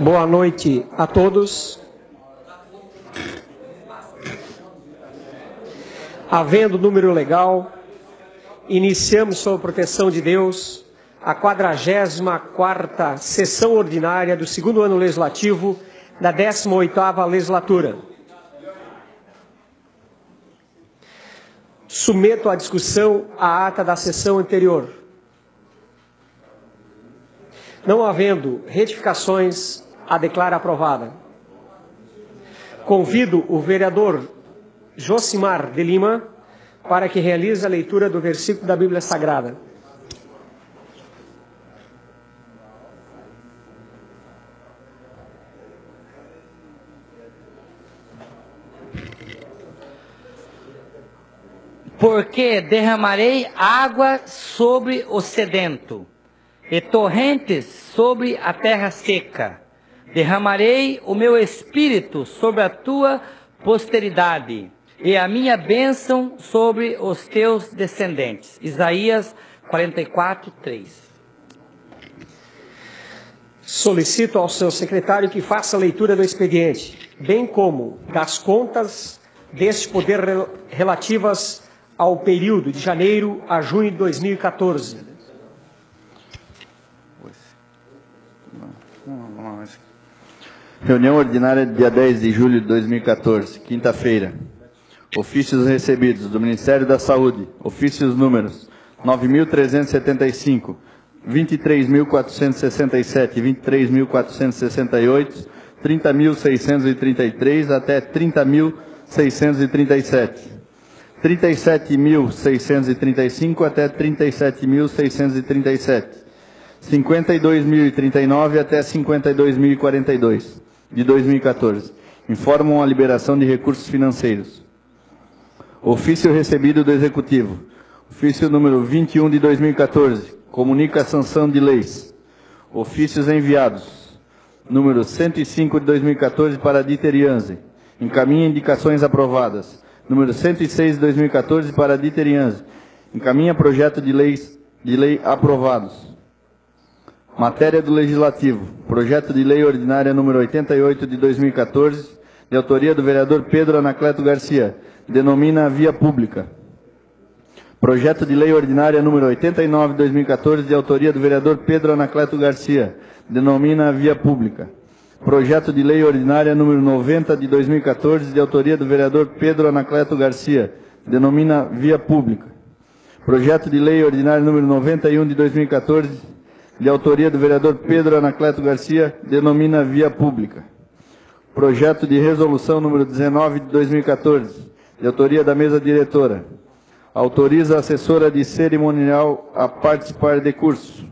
Boa noite a todos. Havendo número legal, iniciamos sob a proteção de Deus a 44ª sessão ordinária do segundo ano legislativo da 18ª legislatura. Submeto à discussão a ata da sessão anterior. Não havendo retificações, a declaro aprovada. Convido o vereador Josimar de Lima para que realize a leitura do versículo da Bíblia Sagrada. Porque derramarei água sobre o sedento, e torrentes sobre a terra seca. Derramarei o meu espírito sobre a tua posteridade, e a minha bênção sobre os teus descendentes. Isaías 44:3. Solicito ao seu secretário que faça a leitura do expediente, bem como das contas deste poder relativas ao período de janeiro a junho de 2014. Reunião ordinária dia 10 de julho de 2014, quinta-feira. Ofícios recebidos do Ministério da Saúde. Ofícios números 9.375, 23.467, 23.468, 30.633 até 30.637. 37.635 até 37.637. 52.039 até 52.042, de 2014. Informam a liberação de recursos financeiros. Ofício recebido do Executivo. Ofício número 21 de 2014. Comunica a sanção de leis. Ofícios enviados. Número 105 de 2014 para Dieter Jansen. Encaminha indicações aprovadas. Número 106 de 2014 para Dieter Jansen. Encaminha projeto de lei aprovados. Matéria do Legislativo. Projeto de Lei Ordinária número 88 de 2014, de autoria do vereador Pedro Anacleto Garcia, denomina via pública. Projeto de Lei Ordinária número 89 de 2014, de autoria do vereador Pedro Anacleto Garcia, denomina via pública. Projeto de Lei Ordinária número 90 de 2014, de autoria do vereador Pedro Anacleto Garcia, denomina via pública. Projeto de Lei Ordinária número 91 de 2014, de autoria do vereador Pedro Anacleto Garcia, denomina via pública. Projeto de resolução número 19 de 2014, de autoria da mesa diretora. Autoriza a assessora de cerimonial a participar de curso.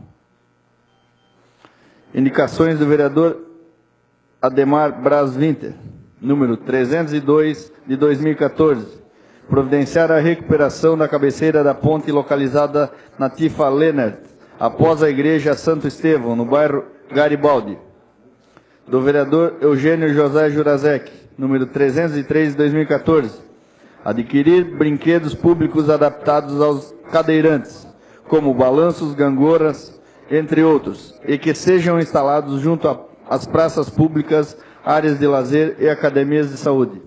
Indicações do vereador Ademar Braz Winter, número 302 de 2014. Providenciar a recuperação da cabeceira da ponte localizada na Tifa Lennert, após a Igreja Santo Estevão, no bairro Garibaldi. Do vereador Eugênio José Jurazek, número 303 de 2014. Adquirir brinquedos públicos adaptados aos cadeirantes, como balanços, gangorras, entre outros, e que sejam instalados junto às praças públicas, áreas de lazer e academias de saúde.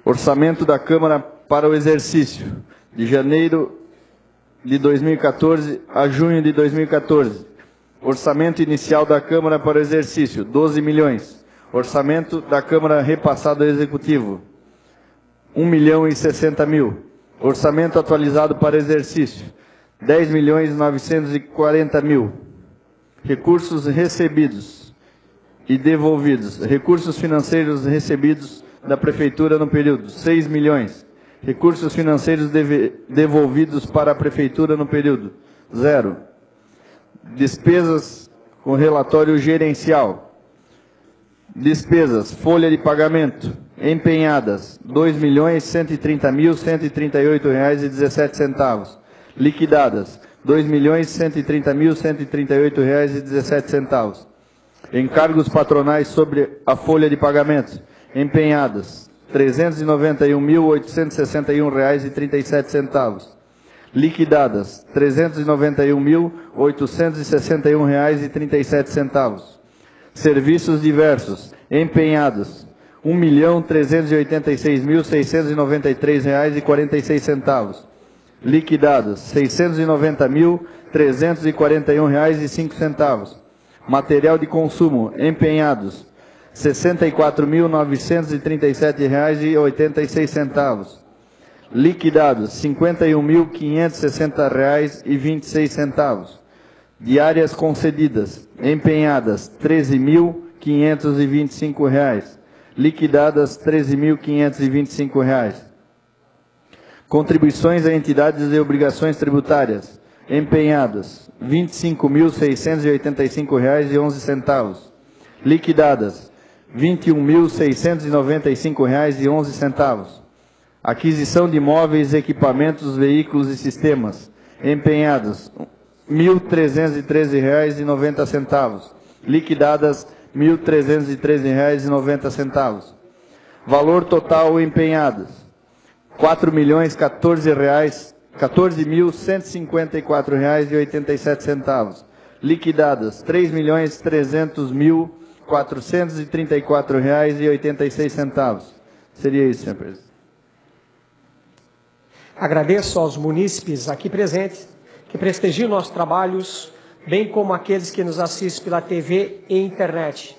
Orçamento da Câmara para o exercício de janeiro de 2014 a junho de 2014. Orçamento inicial da Câmara para o exercício, 12 milhões. Orçamento da Câmara repassado ao Executivo, 1.060.000. Orçamento atualizado para exercício, 10.940.000. Recursos recebidos e devolvidos. Recursos financeiros recebidos da Prefeitura no período, 6 milhões. Recursos financeiros devolvidos para a Prefeitura no período, 0. Despesas com relatório gerencial. Despesas, folha de pagamento, empenhadas, R$ 2.130.138,17. Liquidadas, R$ 2.130.138,17. Encargos patronais sobre a folha de pagamento, empenhadas, R$ 391.861,37. Liquidadas, R$ 391.861,37. Serviços diversos, empenhados, R$ 1.386.693,46. Liquidados, R$ 690.341,05. Material de consumo, empenhados, R$ 64.937,86. Liquidados, R$ 51.560,26. Diárias concedidas, empenhadas, R$ 13.525. Liquidadas, R$ 13.525. Contribuições a entidades e obrigações tributárias, empenhadas, R$ 25.685,11. Liquidadas, R$ 21.695,11. Aquisição de móveis, equipamentos, veículos e sistemas, empenhados, R$ 1.313,90. Liquidadas, R$ 1.313,90. Valor total empenhados, R$ 14.154,87. Liquidadas, R$ 3.300.434,86. Seria isso, senhor presidente. Agradeço aos munícipes aqui presentes que prestigiam nossos trabalhos, bem como aqueles que nos assistem pela TV e internet.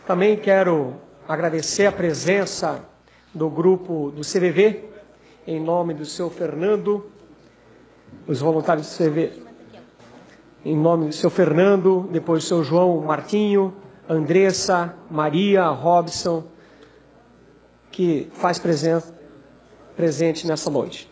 Também quero agradecer a presença do grupo do CVV, em nome do seu Fernando, os voluntários do CVV, em nome do seu Fernando, depois do seu João Martinho, Andressa, Maria, Robson, que faz presente nessa noite.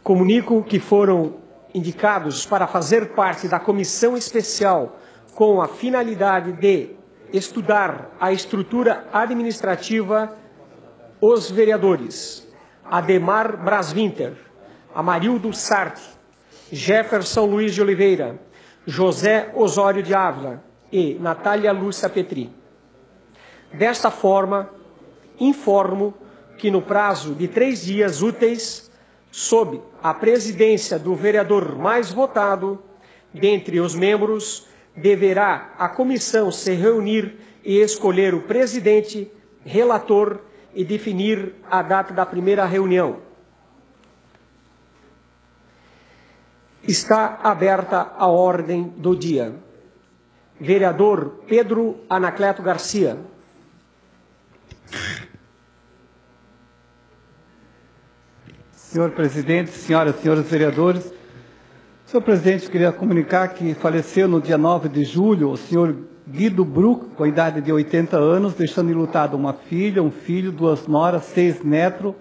Comunico que foram indicados para fazer parte da comissão especial com a finalidade de estudar a estrutura administrativa os vereadores Ademar Braswinter, Amarildo Sartre, Jefferson Luiz de Oliveira, José Osório de Ávila e Natália Lúcia Petri. Desta forma, informo que no prazo de 3 dias úteis, sob a presidência do vereador mais votado, dentre os membros, deverá a comissão se reunir e escolher o presidente, relator e definir a data da primeira reunião. Está aberta a ordem do dia. Vereador Pedro Anacleto Garcia. Senhor presidente, senhoras e senhores vereadores, senhor presidente, queria comunicar que faleceu no dia 9 de julho o senhor Guido Bruck, com a idade de 80 anos, deixando enlutado uma filha, um filho, 2 noras, 6 netos,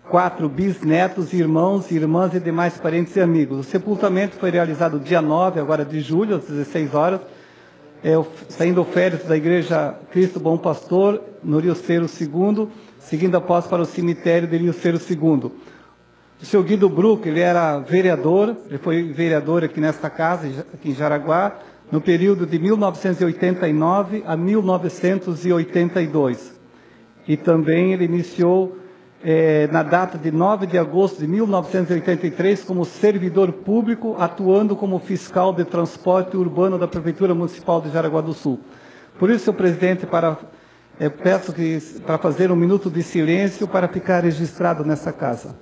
4 bisnetos, irmãos, irmãs e demais parentes e amigos. O sepultamento foi realizado dia 9, agora de julho, às 16 horas, saindo o féretro da Igreja Cristo Bom Pastor, no Rio Cero II, seguindo após para o cemitério de Rio Cero II. O senhor Guido Bruck, ele era vereador, ele foi vereador aqui nesta casa, aqui em Jaraguá, no período de 1989 a 1982. E também ele iniciou, na data de 9 de agosto de 1983, como servidor público, atuando como fiscal de transporte urbano da Prefeitura Municipal de Jaraguá do Sul. Por isso, senhor presidente, peço para fazer um minuto de silêncio para ficar registrado nessa casa.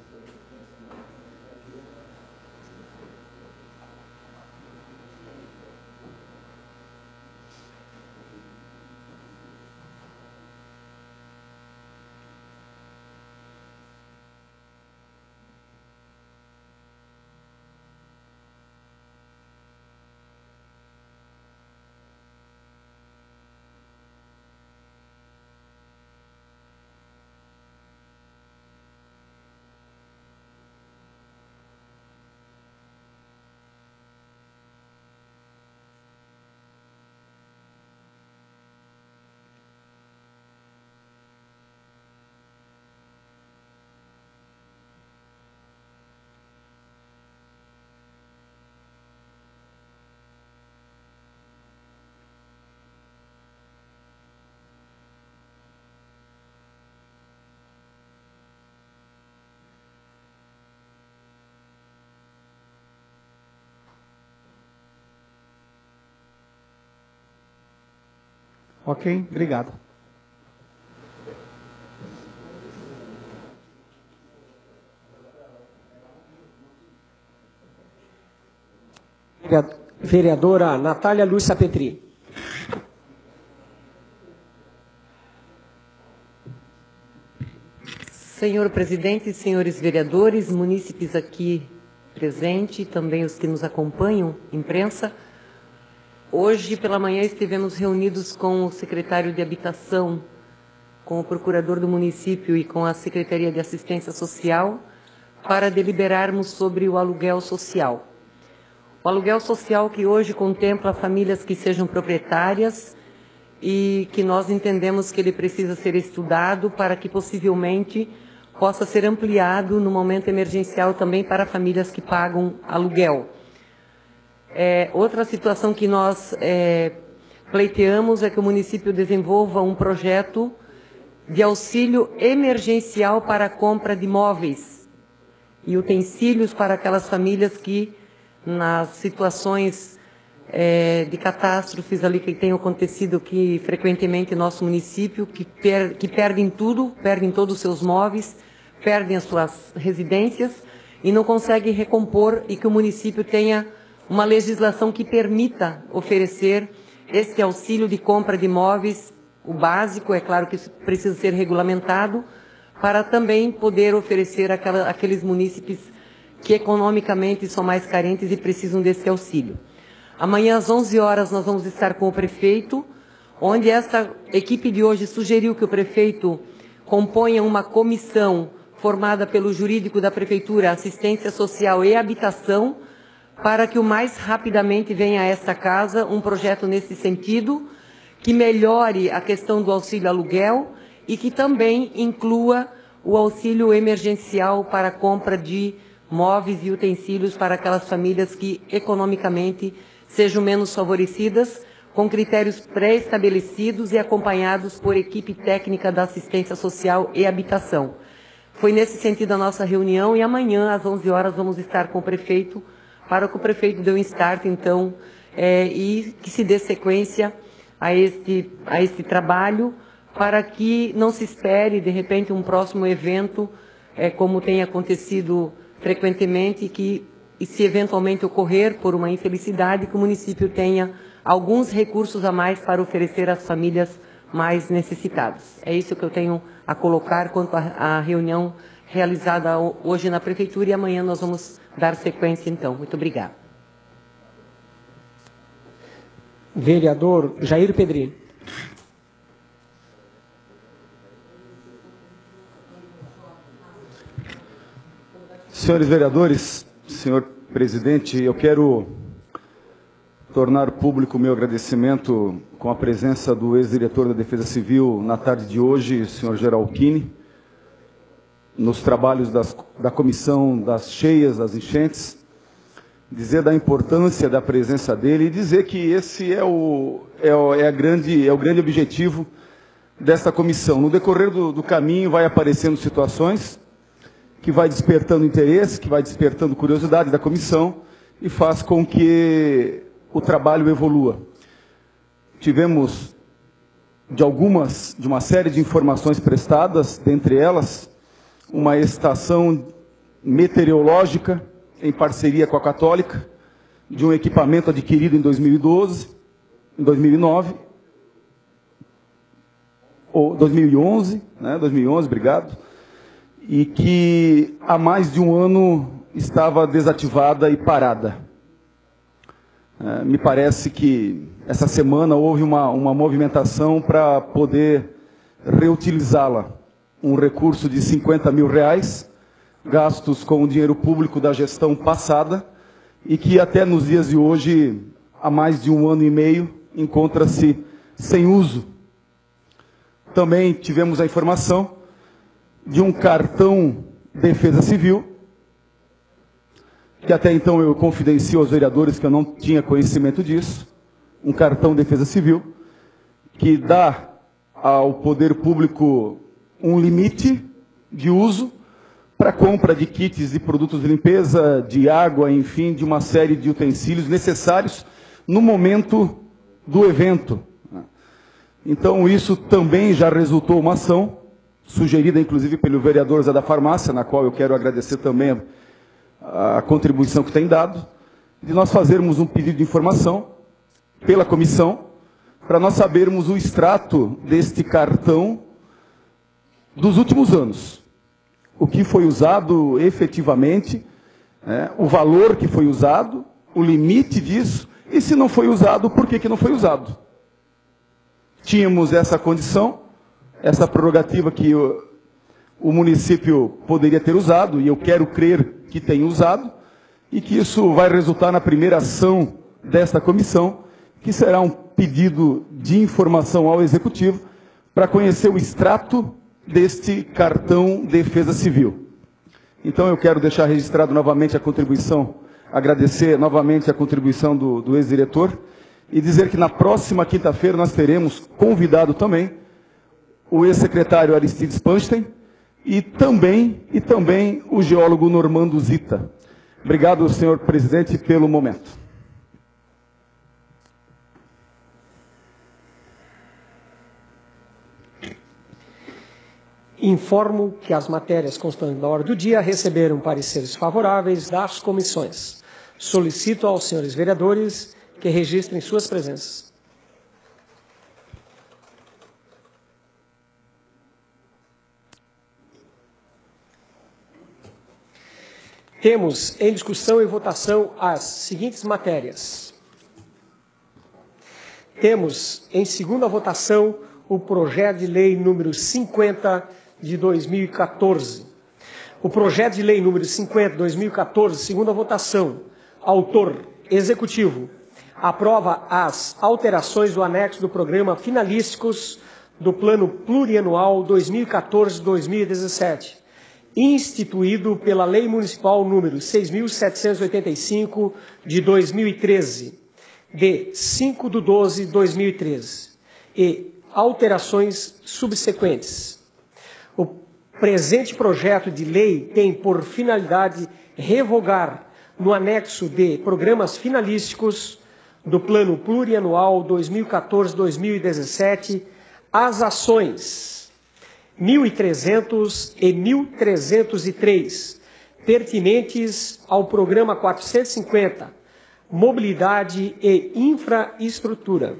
Ok? Obrigado. Vereadora Natália Lúcia Petri. Senhor presidente, senhores vereadores, munícipes aqui presentes e também os que nos acompanham, imprensa. Hoje pela manhã estivemos reunidos com o secretário de Habitação, com o procurador do município e com a Secretaria de Assistência Social para deliberarmos sobre o aluguel social. O aluguel social que hoje contempla famílias que sejam proprietárias e que nós entendemos que ele precisa ser estudado para que possivelmente possa ser ampliado no momento emergencial também para famílias que pagam aluguel. Outra situação que nós pleiteamos é que o município desenvolva um projeto de auxílio emergencial para a compra de móveis e utensílios para aquelas famílias que, nas situações de catástrofes ali que tem acontecido aqui frequentemente em nosso município, que perdem tudo, perdem todos os seus móveis, perdem as suas residências e não conseguem recompor, e que o município tenha uma legislação que permita oferecer esse auxílio de compra de móveis, o básico, é claro que isso precisa ser regulamentado, para também poder oferecer aqueles munícipes que economicamente são mais carentes e precisam desse auxílio. Amanhã às 11 horas nós vamos estar com o prefeito, onde essa equipe de hoje sugeriu que o prefeito componha uma comissão formada pelo jurídico da prefeitura, assistência social e habitação, para que o mais rapidamente venha a esta casa um projeto nesse sentido, que melhore a questão do auxílio aluguel e que também inclua o auxílio emergencial para a compra de móveis e utensílios para aquelas famílias que economicamente sejam menos favorecidas, com critérios pré-estabelecidos e acompanhados por equipe técnica da assistência social e habitação. Foi nesse sentido a nossa reunião, e amanhã às 11 horas vamos estar com o prefeito, para que o prefeito dê um start, então, e que se dê sequência a este trabalho, para que não se espere, de repente, um próximo evento, como tem acontecido frequentemente, e se eventualmente ocorrer por uma infelicidade, que o município tenha alguns recursos a mais para oferecer às famílias mais necessitadas. É isso que eu tenho a colocar quanto à reunião realizada hoje na prefeitura, e amanhã nós vamos dar sequência, então. Muito obrigada. Vereador Jair Pedri. Senhores vereadores, senhor presidente, eu quero tornar público o meu agradecimento com a presença do ex-diretor da Defesa Civil na tarde de hoje, senhor Geralchini, nos trabalhos da comissão das cheias, das enchentes, dizer da importância da presença dele e dizer que esse é o grande objetivo desta comissão. No decorrer do caminho vai aparecendo situações que vai despertando interesse, que vai despertando curiosidade da comissão e faz com que o trabalho evolua. Tivemos de uma série de informações prestadas, dentre elas, uma estação meteorológica em parceria com a Católica, de um equipamento adquirido em 2012, em 2009, ou 2011, né, 2011, obrigado, e que há mais de um ano estava desativada e parada. Me parece que essa semana houve uma movimentação para poder reutilizá-la. Um recurso de R$50 mil, gastos com o dinheiro público da gestão passada, e que até nos dias de hoje, há mais de um ano e meio, encontra-se sem uso. Também tivemos a informação de um cartão Defesa Civil, que até então eu confidencio aos vereadores que eu não tinha conhecimento disso, um cartão Defesa Civil, que dá ao poder público um limite de uso para compra de kits de produtos de limpeza, de água, enfim, de uma série de utensílios necessários no momento do evento. Então, isso também já resultou uma ação, sugerida inclusive pelo vereador Zé da Farmácia, na qual eu quero agradecer também a contribuição que tem dado, de nós fazermos um pedido de informação pela comissão, para nós sabermos o extrato deste cartão dos últimos anos. O que foi usado efetivamente, o valor que foi usado, o limite disso, e se não foi usado, por que não foi usado? Tínhamos essa condição, essa prerrogativa que o município poderia ter usado, e eu quero crer que tem usado, e que isso vai resultar na primeira ação desta comissão, que será um pedido de informação ao Executivo para conhecer o extrato deste cartão Defesa Civil. Então eu quero deixar registrado novamente a contribuição, agradecer novamente a contribuição do ex-diretor, e dizer que na próxima quinta-feira nós teremos convidado também o ex-secretário Aristides Panstein e também o geólogo Normando Zita. Obrigado, senhor presidente, pelo momento. Informo que as matérias constantes da ordem do dia receberam pareceres favoráveis das comissões. Solicito aos senhores vereadores que registrem suas presenças. Temos em discussão e votação as seguintes matérias. Temos em segunda votação o projeto de lei número 50 de 2014. O projeto de lei número 50 de 2014, segunda votação. Autor, Executivo. Aprova as alterações do anexo do programa finalísticos do Plano Plurianual 2014-2017, instituído pela Lei Municipal número 6.785 de 2013, de 5/12/2013, e alterações subsequentes. O presente projeto de lei tem por finalidade revogar, no anexo de programas finalísticos do Plano Plurianual 2014-2017, as ações 1.300 e 1.303, pertinentes ao Programa 450, Mobilidade e Infraestrutura,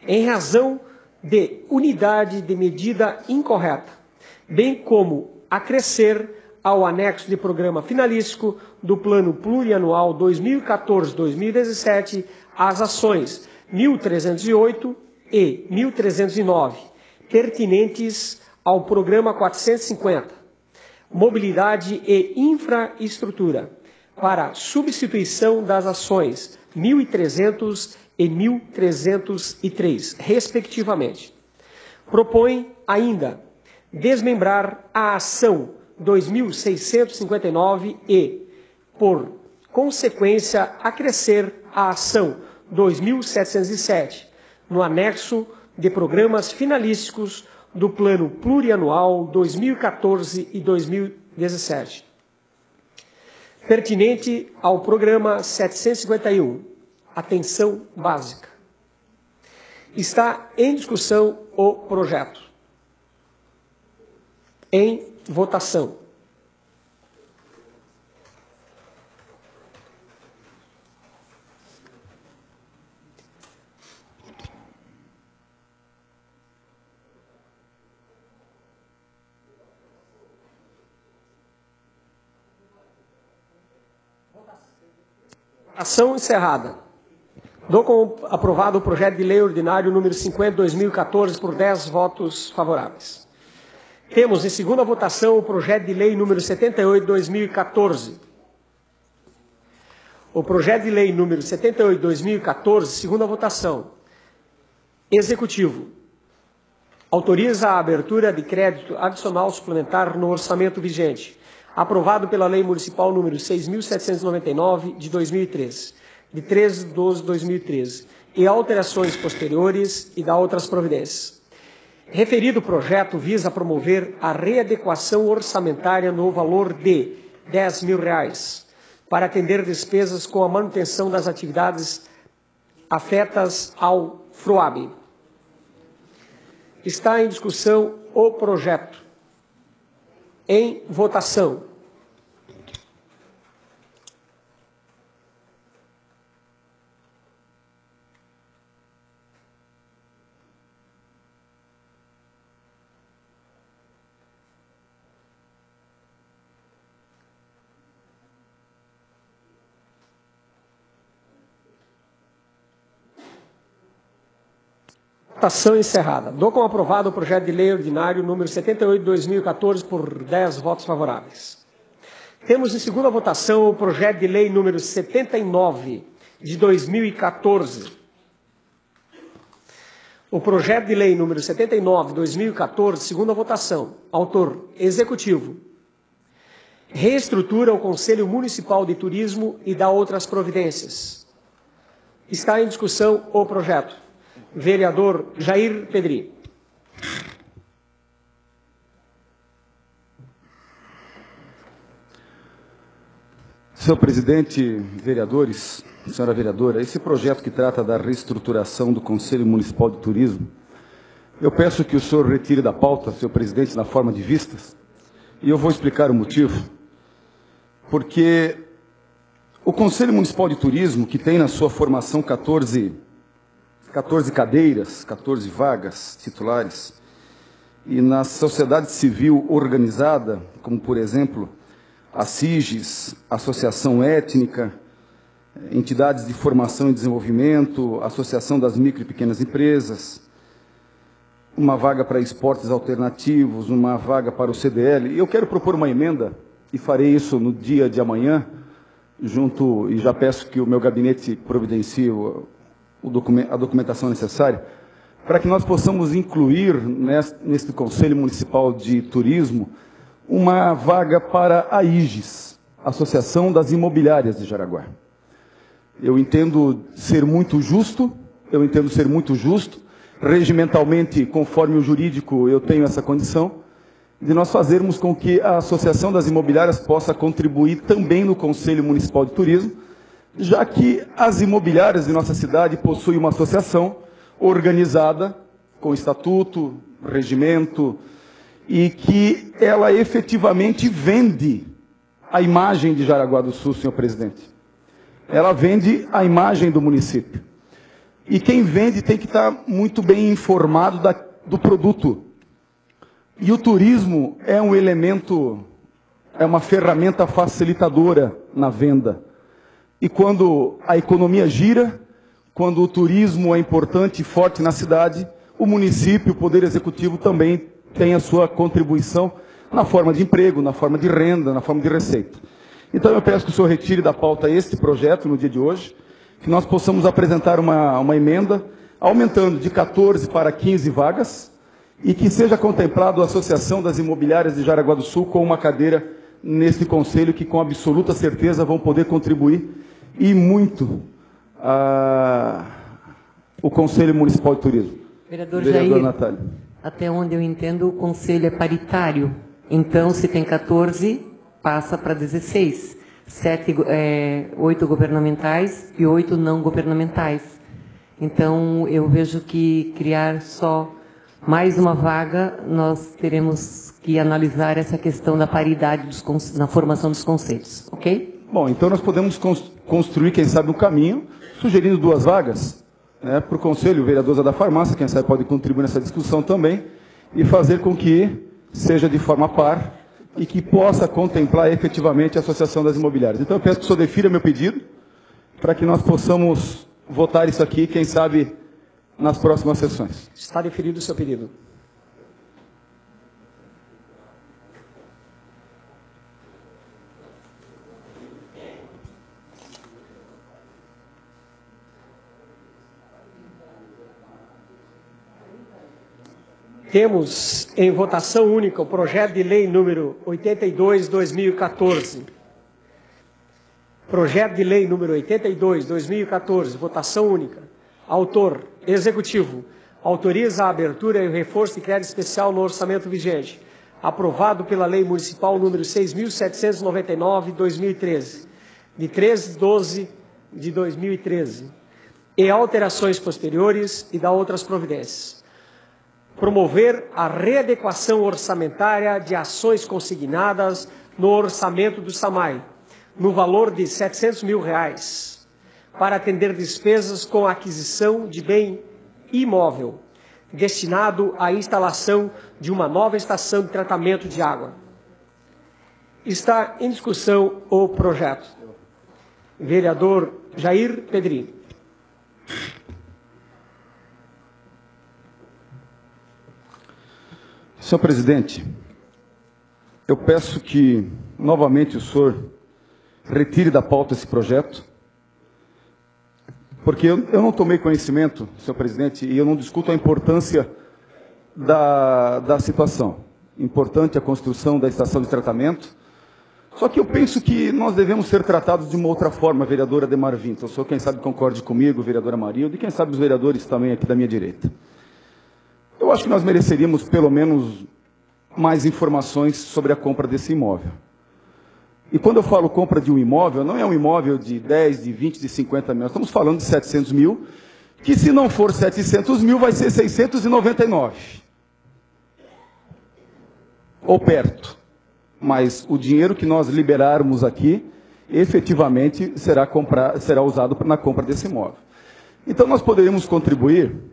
em razão de unidade de medida incorreta, bem como acrescer ao anexo de programa finalístico do Plano Plurianual 2014-2017 as ações 1.308 e 1.309, pertinentes ao Programa 450, Mobilidade e Infraestrutura, para substituição das ações 1.300 e 1.303, respectivamente. Propõe ainda desmembrar a ação 2.659 e, por consequência, acrescer a ação 2.707, no anexo de programas finalísticos do Plano Plurianual 2014 e 2017. Pertinente ao Programa 751, Atenção Básica. Está em discussão o projeto. Em votação. Ação encerrada. Dou como aprovado o projeto de lei ordinário número 50 de 2014 por 10 votos favoráveis. Temos em segunda votação o projeto de lei número 78 de 2014. O projeto de lei número 78 de 2014, segunda votação. Executivo. Autoriza a abertura de crédito adicional suplementar no orçamento vigente, aprovado pela Lei Municipal número 6.799 de 2013, de 13/12/2013, e alterações posteriores e da outras providências. Referido projeto visa promover a readequação orçamentária no valor de R$10.000 para atender despesas com a manutenção das atividades afetas ao FROAB. Está em discussão o projeto. Em votação. Votação encerrada. Dou como aprovado o projeto de lei ordinário número 78 de 2014 por 10 votos favoráveis. Temos em segunda votação o projeto de lei número 79 de 2014. O projeto de lei número 79 de 2014, segunda votação. Autor executivo. Reestrutura o Conselho Municipal de Turismo e dá outras providências. Está em discussão o projeto. Vereador Jair Pedri. Senhor presidente, vereadores, senhora vereadora, esse projeto que trata da reestruturação do Conselho Municipal de Turismo, eu peço que o senhor retire da pauta, senhor presidente, na forma de vistas, e eu vou explicar o motivo. Porque o Conselho Municipal de Turismo, que tem na sua formação 14 cadeiras, 14 vagas titulares, e na sociedade civil organizada, como por exemplo a SIGES, Associação Étnica, entidades de formação e desenvolvimento, Associação das Micro e Pequenas Empresas, uma vaga para esportes alternativos, uma vaga para o CDL. E eu quero propor uma emenda, e farei isso no dia de amanhã, e já peço que o meu gabinete providencie a documentação necessária, para que nós possamos incluir neste Conselho Municipal de Turismo uma vaga para a IGES, Associação das Imobiliárias de Jaraguá. Eu entendo ser muito justo, regimentalmente, conforme o jurídico, eu tenho essa condição, de nós fazermos com que a Associação das Imobiliárias possa contribuir também no Conselho Municipal de Turismo, já que as imobiliárias de nossa cidade possuem uma associação organizada, com estatuto, regimento, e que ela efetivamente vende a imagem de Jaraguá do Sul, senhor presidente. Ela vende a imagem do município. E quem vende tem que estar muito bem informado do produto. E o turismo é um elemento, é uma ferramenta facilitadora na venda. E quando a economia gira, quando o turismo é importante e forte na cidade, o município, o Poder Executivo também tem a sua contribuição na forma de emprego, na forma de renda, na forma de receita. Então eu peço que o senhor retire da pauta este projeto no dia de hoje, que nós possamos apresentar uma emenda, aumentando de 14 para 15 vagas, e que seja contemplado a Associação das Imobiliárias de Jaraguá do Sul com uma cadeira nesse conselho, que com absoluta certeza vão poder contribuir e muito o Conselho Municipal de Turismo. Vereador Vereadora Jair, Natália. até onde eu entendo, o Conselho é paritário. Então, se tem 14, passa para 16. 8 governamentais e 8 não governamentais. Então, eu vejo que criar só mais uma vaga, nós teremos que analisar essa questão da paridade na formação dos conselhos, ok? Bom, então nós podemos construir, quem sabe, um caminho, sugerindo 2 vagas, né, para o Conselho. O vereador Zé da Farmácia, quem sabe, pode contribuir nessa discussão também, e fazer com que seja de forma par e que possa contemplar efetivamente a Associação das Imobiliárias. Então eu peço que o senhor defira meu pedido, para que nós possamos votar isso aqui, quem sabe, nas próximas sessões. Está deferido o seu pedido. Temos em votação única o projeto de lei número 82/2014. Projeto de lei número 82/2014, votação única. Autor, Executivo, autoriza a abertura e o reforço de crédito especial no orçamento vigente, aprovado pela Lei Municipal número 6.799/2013, de 13/12/2013, e alterações posteriores e dá outras providências. promover a readequação orçamentária de ações consignadas no orçamento do SAMAI, no valor de R$ 700 mil, para atender despesas com a aquisição de bem imóvel, destinado à instalação de uma nova estação de tratamento de água. Está em discussão o projeto. Vereador Jair Pedrinho. Senhor presidente, eu peço que, novamente, o senhor retire da pauta esse projeto, porque eu não tomei conhecimento, senhor presidente, e eu não discuto a importância da situação. Importante a construção da estação de tratamento, só que eu penso que nós devemos ser tratados de uma outra forma, vereadora Ademar Vinto. O senhor, quem sabe, concorde comigo, vereadora Marilda, e quem sabe os vereadores também aqui da minha direita. Eu acho que nós mereceríamos, pelo menos, mais informações sobre a compra desse imóvel. E quando eu falo compra de um imóvel, não é um imóvel de 10, de 20, de 50 mil. Nós estamos falando de 700 mil, que se não for 700 mil, vai ser 699. Ou perto. Mas o dinheiro que nós liberarmos aqui, efetivamente, será usado na compra desse imóvel. Então, nós poderíamos contribuir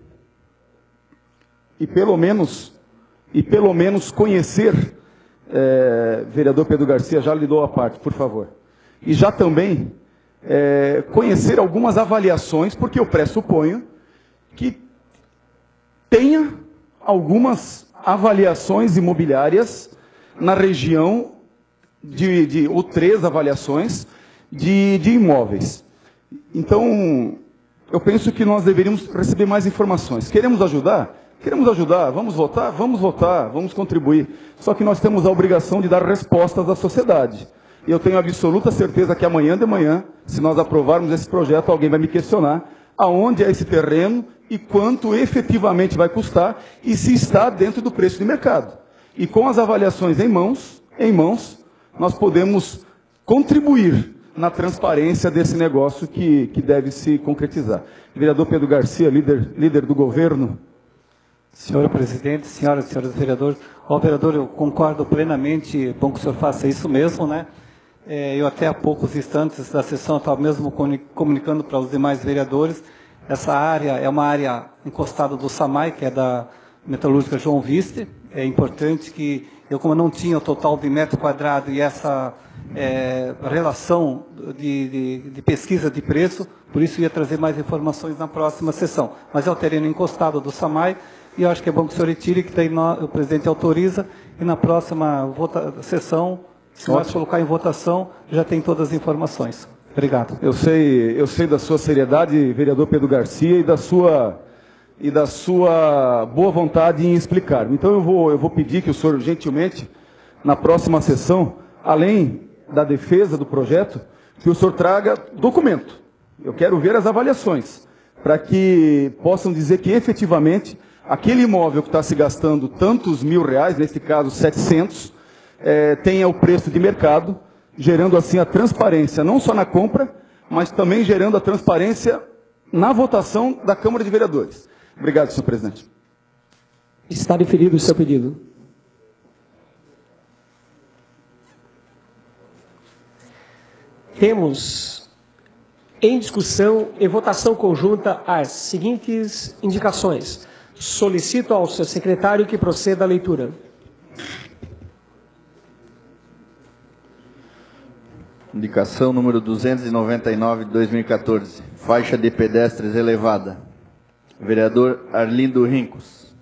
e pelo menos conhecer, vereador Pedro Garcia, já lhe dou a parte, por favor, e já também conhecer algumas avaliações, porque eu pressuponho que tenha algumas avaliações imobiliárias na região ou 3 avaliações de imóveis. Então, eu penso que nós deveríamos receber mais informações. Queremos ajudar? Queremos ajudar, vamos votar, vamos contribuir. Só que nós temos a obrigação de dar respostas à sociedade. E eu tenho absoluta certeza que amanhã de manhã, se nós aprovarmos esse projeto, alguém vai me questionar aonde é esse terreno e quanto efetivamente vai custar e se está dentro do preço de mercado. E com as avaliações em mãos, nós podemos contribuir na transparência desse negócio que deve se concretizar. Vereador Pedro Garcia, líder do governo. Senhor presidente, senhoras e senhores vereadores, vereador, eu concordo plenamente, bom que o senhor faça isso mesmo, né? Eu até há poucos instantes da sessão estava mesmo comunicando para os demais vereadores, essa área é uma área encostada do SAMAI, que é da Metalúrgica João Viste. É importante que eu, como não tinha o total de metro quadrado e essa relação de pesquisa de preço, por isso ia trazer mais informações na próxima sessão. Mas é o terreno encostado do SAMAI, e eu acho que é bom que o senhor retire, que daí o presidente autoriza, e na próxima sessão, se nós colocar em votação, já tem todas as informações. Obrigado. Eu sei da sua seriedade, vereador Pedro Garcia, e da sua boa vontade em explicar. Então eu vou pedir que o senhor, gentilmente, na próxima sessão, além da defesa do projeto, que o senhor traga documento. Eu quero ver as avaliações, para que possam dizer que efetivamente aquele imóvel que está se gastando tantos R$1.000, nesse caso 700, tenha o preço de mercado, gerando assim a transparência, não só na compra, mas também gerando a transparência na votação da Câmara de Vereadores. Obrigado, senhor presidente. Está deferido o seu pedido. Temos em discussão e votação conjunta as seguintes indicações. Solicito ao seu secretário que proceda à leitura. Indicação número 299 de 2014. Faixa de pedestres elevada. Vereador Arlindo Rincos.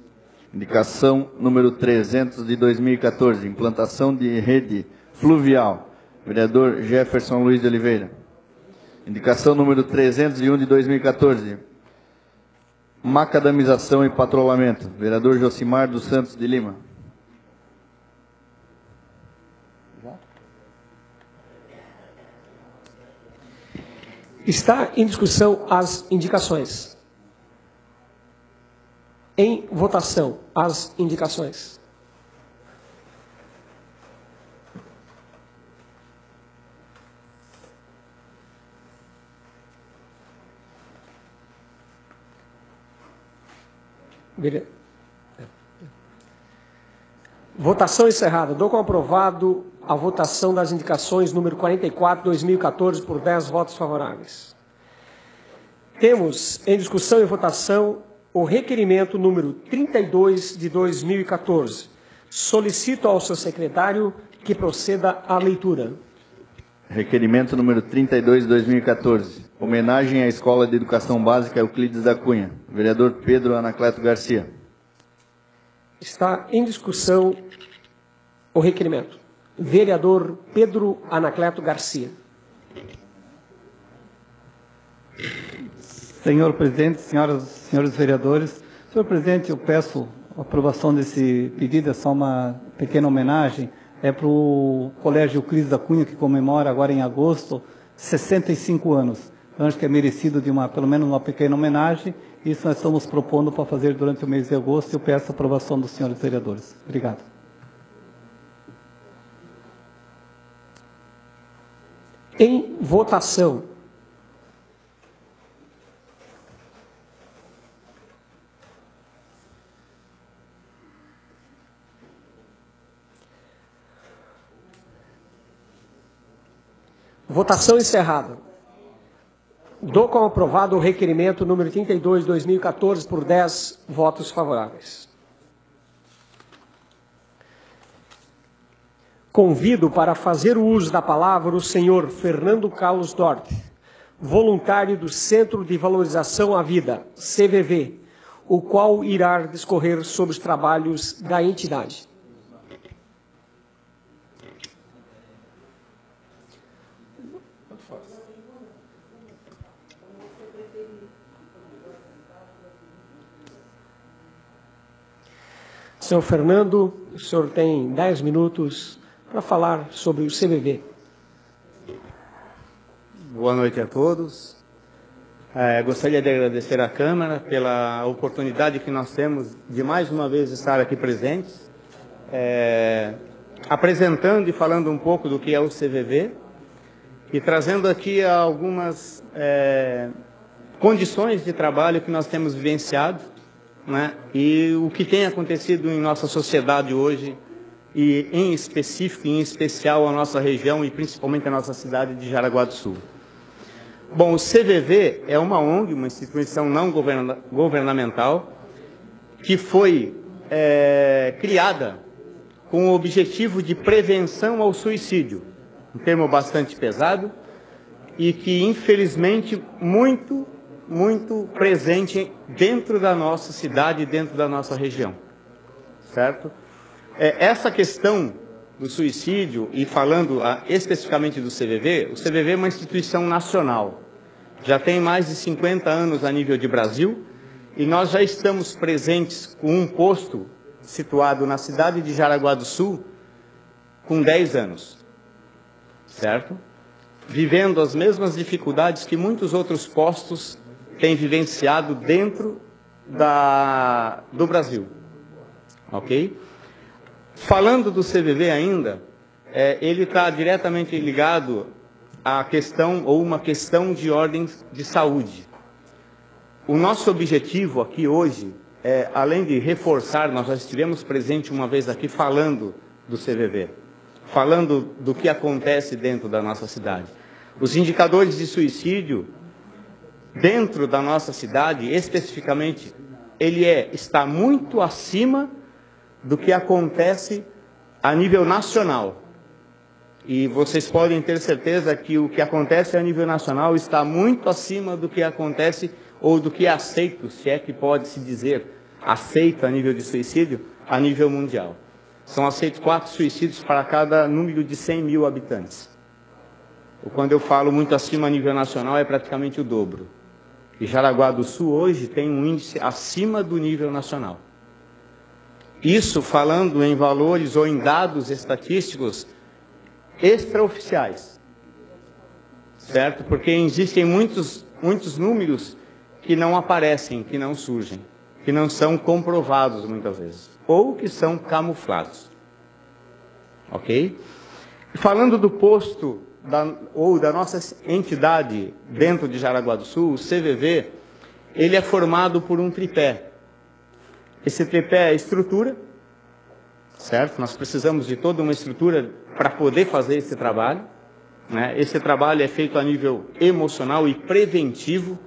Indicação número 300 de 2014. Implantação de rede fluvial. Vereador Jefferson Luiz de Oliveira. Indicação número 301 de 2014. Macadamização e patrulhamento. Vereador Josimar dos Santos de Lima. Está em discussão as indicações. Em votação, as indicações. Votação encerrada. Dou como aprovado a votação das indicações número 44, 2014, por 10 votos favoráveis. Temos em discussão e votação o requerimento número 32 de 2014. Solicito ao seu secretário que proceda à leitura. Requerimento número 32 de 2014. Homenagem à Escola de Educação Básica Euclides da Cunha. Vereador Pedro Anacleto Garcia. Está em discussão o requerimento. Vereador Pedro Anacleto Garcia. Senhor presidente, senhoras e senhores vereadores, senhor presidente, eu peço a aprovação desse pedido, é só uma pequena homenagem, é para o Colégio Euclides da Cunha, que comemora agora em agosto 65 anos. Eu acho que é merecido de pelo menos uma pequena homenagem. Isso nós estamos propondo para fazer durante o mês de agosto. Eu peço a aprovação dos senhores vereadores. Obrigado. Em votação. Votação encerrada. Dou como aprovado o requerimento número 32 de 2014 por 10 votos favoráveis. Convido para fazer o uso da palavra o senhor Fernando Carlos Dort, voluntário do Centro de Valorização à Vida, CVV, o qual irá discorrer sobre os trabalhos da entidade. Senhor Fernando, o senhor tem 10 minutos para falar sobre o CVV. Boa noite a todos. Gostaria de agradecer à Câmara pela oportunidade que nós temos de mais uma vez estar aqui presentes, apresentando e falando um pouco do que é o CVV e trazendo aqui algumas condições de trabalho que nós temos vivenciado, né? E o que tem acontecido em nossa sociedade hoje, e em específico, em especial a nossa região e principalmente a nossa cidade de Jaraguá do Sul. Bom, o CVV é uma ONG, uma instituição não governamental, que foi criada com o objetivo de prevenção ao suicídio, um termo bastante pesado, e que infelizmente muito presente dentro da nossa cidade, dentro da nossa região, certo? Essa questão do suicídio, e falando especificamente do CVV, o CVV é uma instituição nacional, já tem mais de 50 anos a nível de Brasil, e nós já estamos presentes com um posto situado na cidade de Jaraguá do Sul com 10 anos, certo? Vivendo as mesmas dificuldades que muitos outros postos têm vivenciado dentro do Brasil, ok? Falando do CVV ainda, ele está diretamente ligado à questão, ou uma questão de ordem de saúde. O nosso objetivo aqui hoje, além de reforçar, nós já estivemos presentes uma vez aqui falando do CVV, falando do que acontece dentro da nossa cidade. Os indicadores de suicídio dentro da nossa cidade, especificamente, ele está muito acima do que acontece a nível nacional. E vocês podem ter certeza que o que acontece a nível nacional está muito acima do que acontece, ou do que é aceito, se é que pode-se dizer, aceito a nível de suicídio, a nível mundial. São aceitos 4 suicídios para cada número de 100 mil habitantes. Quando eu falo muito acima a nível nacional, é praticamente o dobro. E Jaraguá do Sul hoje tem um índice acima do nível nacional. Isso falando em valores ou em dados estatísticos extraoficiais, certo? Porque existem muitos números que não aparecem, que não surgem, que não são comprovados muitas vezes, ou que são camuflados. Ok? Falando do posto ou da nossa entidade dentro de Jaraguá do Sul, o CVV, ele é formado por um tripé. Esse tripé é estrutura, certo? Nós precisamos de toda uma estrutura para poder fazer esse trabalho, né? Esse trabalho é feito a nível emocional e preventivo.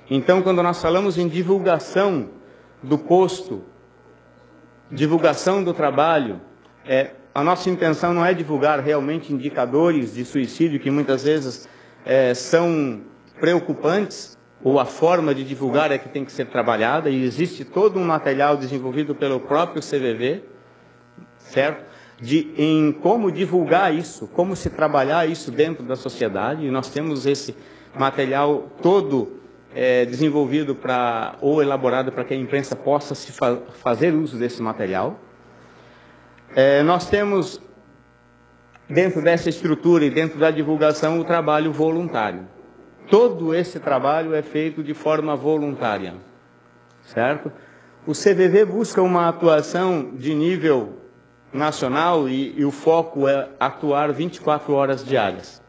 Então, quando nós falamos em divulgação do posto, divulgação do trabalho, a nossa intenção não é divulgar realmente indicadores de suicídio que muitas vezes são preocupantes, ou a forma de divulgar é que tem que ser trabalhada, e existe todo um material desenvolvido pelo próprio CVV, certo? Em como divulgar isso, como se trabalhar isso dentro da sociedade, e nós temos esse material todo desenvolvido ou elaborado para que a imprensa possa fazer uso desse material. Nós temos, dentro dessa estrutura e dentro da divulgação, o trabalho voluntário. Todo esse trabalho é feito de forma voluntária, certo? O CVV busca uma atuação de nível nacional e o foco é atuar 24 horas diárias.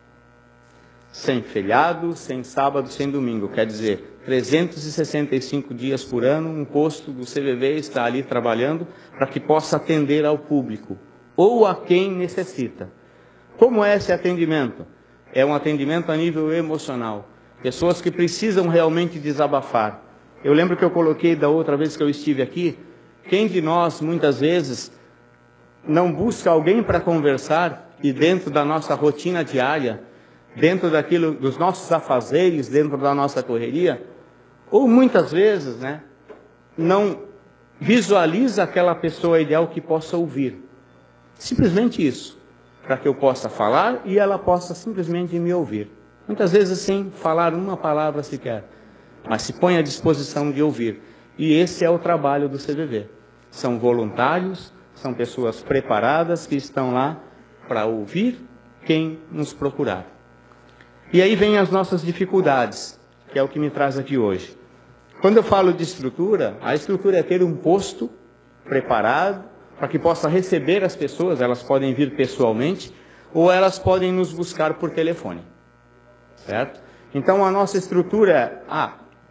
Sem feriado, sem sábado, sem domingo. Quer dizer, 365 dias por ano, um posto do CVV está ali trabalhando para que possa atender ao público ou a quem necessita. Como é esse atendimento? É um atendimento a nível emocional. Pessoas que precisam realmente desabafar. Eu lembro que eu coloquei da outra vez que eu estive aqui, quem de nós, muitas vezes, não busca alguém para conversar e dentro da nossa rotina diária, dentro daquilo, dos nossos afazeres, dentro da nossa correria, ou muitas vezes, né, não visualiza aquela pessoa ideal que possa ouvir. Simplesmente isso, para que eu possa falar e ela possa simplesmente me ouvir. Muitas vezes sem falar uma palavra sequer, mas se põe à disposição de ouvir. E esse é o trabalho do CVV. São voluntários, são pessoas preparadas que estão lá para ouvir quem nos procurar. E aí vem as nossas dificuldades, que é o que me traz aqui hoje. Quando eu falo de estrutura, a estrutura é ter um posto preparado para que possa receber as pessoas. Elas podem vir pessoalmente ou elas podem nos buscar por telefone, certo? Então a nossa estrutura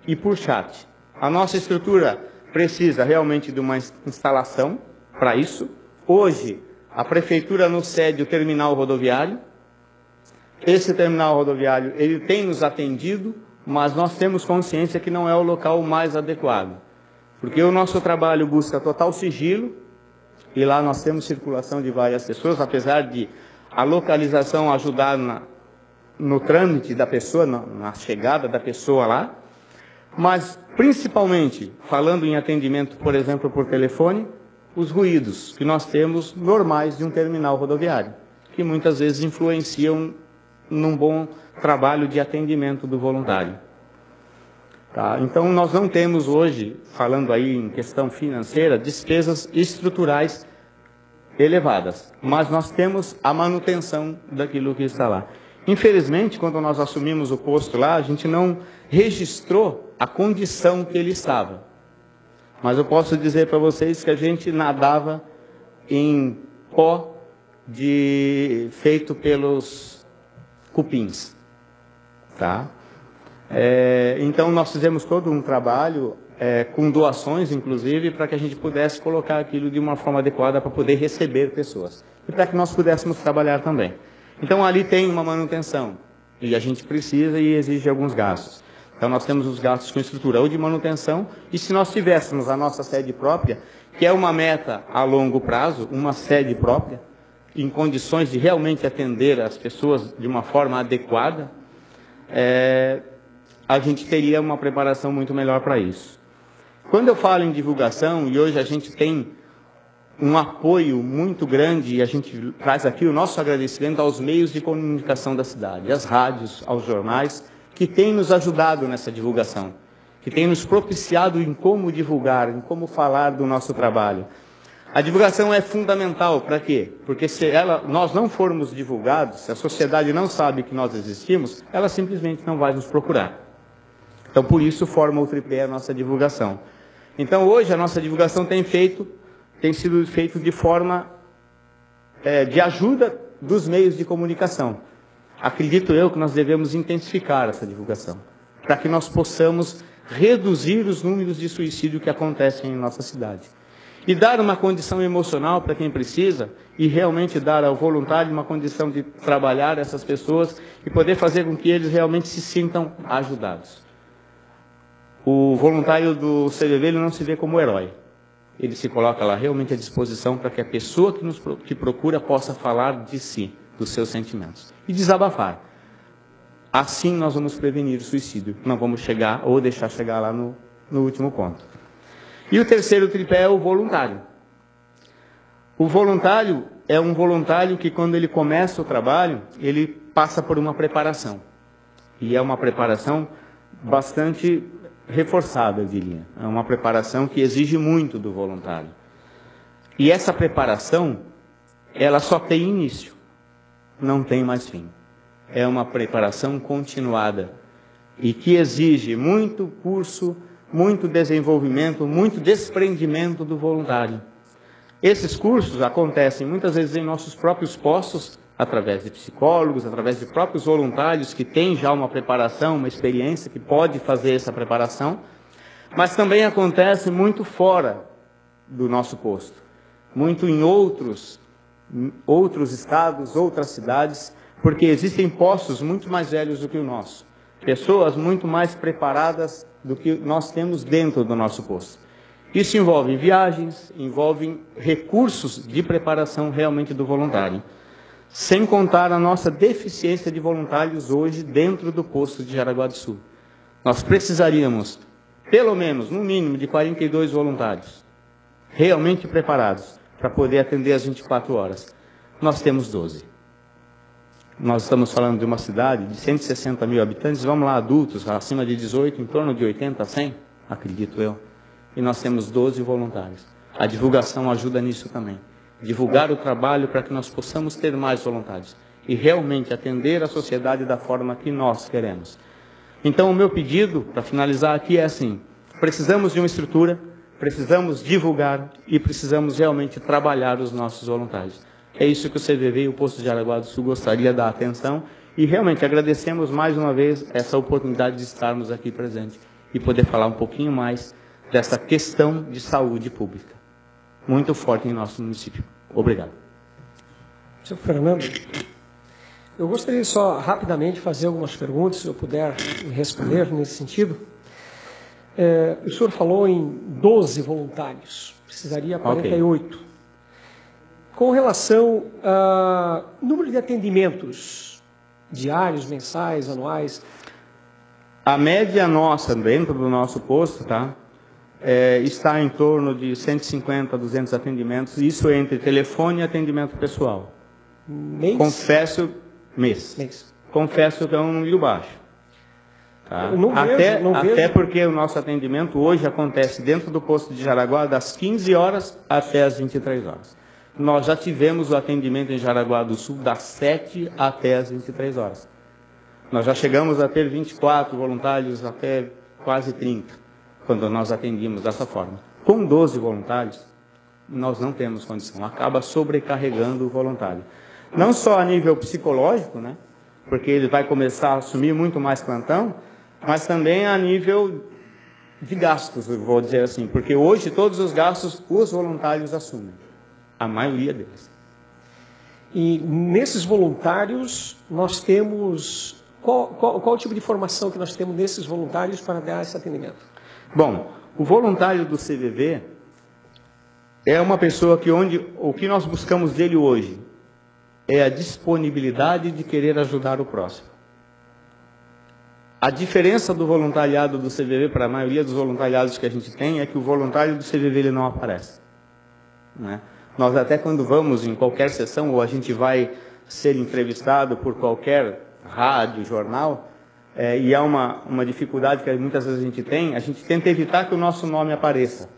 e por chat. A nossa estrutura precisa realmente de uma instalação para isso. Hoje a prefeitura nos cede o terminal rodoviário. Esse terminal rodoviário, ele tem nos atendido, mas nós temos consciência que não é o local mais adequado. Porque o nosso trabalho busca total sigilo, e lá nós temos circulação de várias pessoas, apesar de a localização ajudar no trâmite da pessoa, na chegada da pessoa lá, mas principalmente, falando em atendimento, por exemplo, por telefone, os ruídos que nós temos normais de um terminal rodoviário, que muitas vezes influenciam num bom trabalho de atendimento do voluntário. Tá? Então, nós não temos hoje, falando aí em questão financeira, despesas estruturais elevadas, mas nós temos a manutenção daquilo que está lá. Infelizmente, quando nós assumimos o posto lá, a gente não registrou a condição que ele estava. Mas eu posso dizer para vocês que a gente nadava em pó feito pelos cupins, tá? Então nós fizemos todo um trabalho com doações, inclusive, para que a gente pudesse colocar aquilo de uma forma adequada para poder receber pessoas e para que nós pudéssemos trabalhar também. Então ali tem uma manutenção e a gente precisa e exige alguns gastos. Então nós temos os gastos com estrutura ou de manutenção, e se nós tivéssemos a nossa sede própria, que é uma meta a longo prazo, uma sede própria, em condições de realmente atender as pessoas de uma forma adequada, a gente teria uma preparação muito melhor para isso. Quando eu falo em divulgação, e hoje a gente tem um apoio muito grande, e a gente traz aqui o nosso agradecimento aos meios de comunicação da cidade, às rádios, aos jornais, que têm nos ajudado nessa divulgação, que têm nos propiciado em como divulgar, em como falar do nosso trabalho. A divulgação é fundamental, para quê? Porque se nós não formos divulgados, se a sociedade não sabe que nós existimos, ela simplesmente não vai nos procurar. Então, por isso, forma o tripé a nossa divulgação. Então, hoje, a nossa divulgação tem sido feita de forma de ajuda dos meios de comunicação. Acredito eu que nós devemos intensificar essa divulgação, para que nós possamos reduzir os números de suicídio que acontecem em nossa cidade. e dar uma condição emocional para quem precisa e realmente dar ao voluntário uma condição de trabalhar essas pessoas e poder fazer com que eles realmente se sintam ajudados. O voluntário do CVV ele não se vê como herói. Ele se coloca lá realmente à disposição para que a pessoa que procura possa falar de si, dos seus sentimentos e desabafar. Assim nós vamos prevenir o suicídio. Não vamos chegar ou deixar chegar lá no último ponto. E o terceiro tripé é o voluntário. O voluntário é um voluntário que quando ele começa o trabalho, ele passa por uma preparação. E é uma preparação bastante reforçada, eu diria. É uma preparação que exige muito do voluntário. E essa preparação, ela só tem início, não tem mais fim. É uma preparação continuada e que exige muito curso, muito desenvolvimento, muito desprendimento do voluntário. Esses cursos acontecem muitas vezes em nossos próprios postos, através de psicólogos, através de próprios voluntários que têm já uma preparação, uma experiência que pode fazer essa preparação, mas também acontece muito fora do nosso posto, muito em outros estados, outras cidades, porque existem postos muito mais velhos do que o nosso, pessoas muito mais preparadas do que nós temos dentro do nosso posto. Isso envolve viagens, envolve recursos de preparação realmente do voluntário. Sem contar a nossa deficiência de voluntários hoje dentro do posto de Jaraguá do Sul. Nós precisaríamos, pelo menos, no mínimo, de 42 voluntários, realmente preparados, para poder atender as 24 horas. Nós temos 12. Nós estamos falando de uma cidade de 160 mil habitantes, vamos lá, adultos, acima de 18, em torno de 80 a 100, acredito eu. E nós temos 12 voluntários. A divulgação ajuda nisso também. Divulgar o trabalho para que nós possamos ter mais voluntários e realmente atender a sociedade da forma que nós queremos. Então, o meu pedido, para finalizar aqui, é assim: precisamos de uma estrutura, precisamos divulgar e precisamos realmente trabalhar os nossos voluntários. É isso que o CVV e o Posto de Jaraguá do Sul gostaria de dar atenção e realmente agradecemos mais uma vez essa oportunidade de estarmos aqui presentes e poder falar um pouquinho mais dessa questão de saúde pública, muito forte em nosso município. Obrigado. Senhor Fernando, eu gostaria só rapidamente fazer algumas perguntas, se eu puder responder nesse sentido. O senhor falou em 12 voluntários, precisaria 48. Okay. Com relação ao número de atendimentos diários, mensais, anuais? A média nossa, dentro do nosso posto, tá? Está em torno de 150 a 200 atendimentos, isso entre telefone e atendimento pessoal. Mês? Confesso, mês. Confesso que é um número baixo. Tá? Até porque o nosso atendimento hoje acontece dentro do posto de Jaraguá das 15 horas até as 23 horas. Nós já tivemos o atendimento em Jaraguá do Sul das 7 até as 23 horas. Nós já chegamos a ter 24 voluntários até quase 30, quando nós atendíamos dessa forma. Com 12 voluntários, nós não temos condição, acaba sobrecarregando o voluntário. Não só a nível psicológico, né? Porque ele vai começar a assumir muito mais plantão, mas também a nível de gastos, eu vou dizer assim, porque hoje todos os gastos os voluntários assumem, a maioria deles. E nesses voluntários, nós temos... Qual o tipo de formação que nós temos nesses voluntários para dar esse atendimento? Bom, o voluntário do CVV é uma pessoa que o que nós buscamos dele hoje é a disponibilidade de querer ajudar o próximo. A diferença do voluntariado do CVV para a maioria dos voluntariados que a gente tem é que o voluntário do CVV ele não aparece, né? Nós até quando vamos em qualquer sessão ou a gente vai ser entrevistado por qualquer rádio, jornal, e há uma dificuldade que muitas vezes a gente tenta evitar que o nosso nome apareça.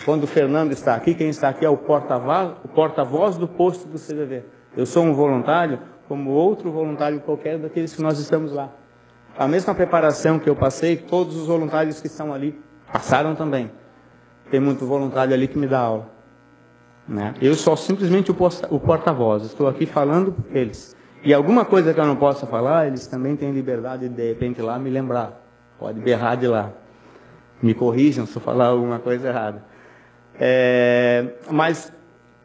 Quando o Fernando está aqui, quem está aqui é o porta-voz do posto do CVV. Eu sou um voluntário, como outro voluntário qualquer daqueles que nós estamos lá. A mesma preparação que eu passei, todos os voluntários que estão ali passaram também. Tem muito voluntário ali que me dá aula, né? Eu sou simplesmente o porta-voz, estou aqui falando por eles. E alguma coisa que eu não possa falar, eles também têm liberdade de repente lá me lembrar. Pode berrar de lá. Me corrijam se eu falar alguma coisa errada. Mas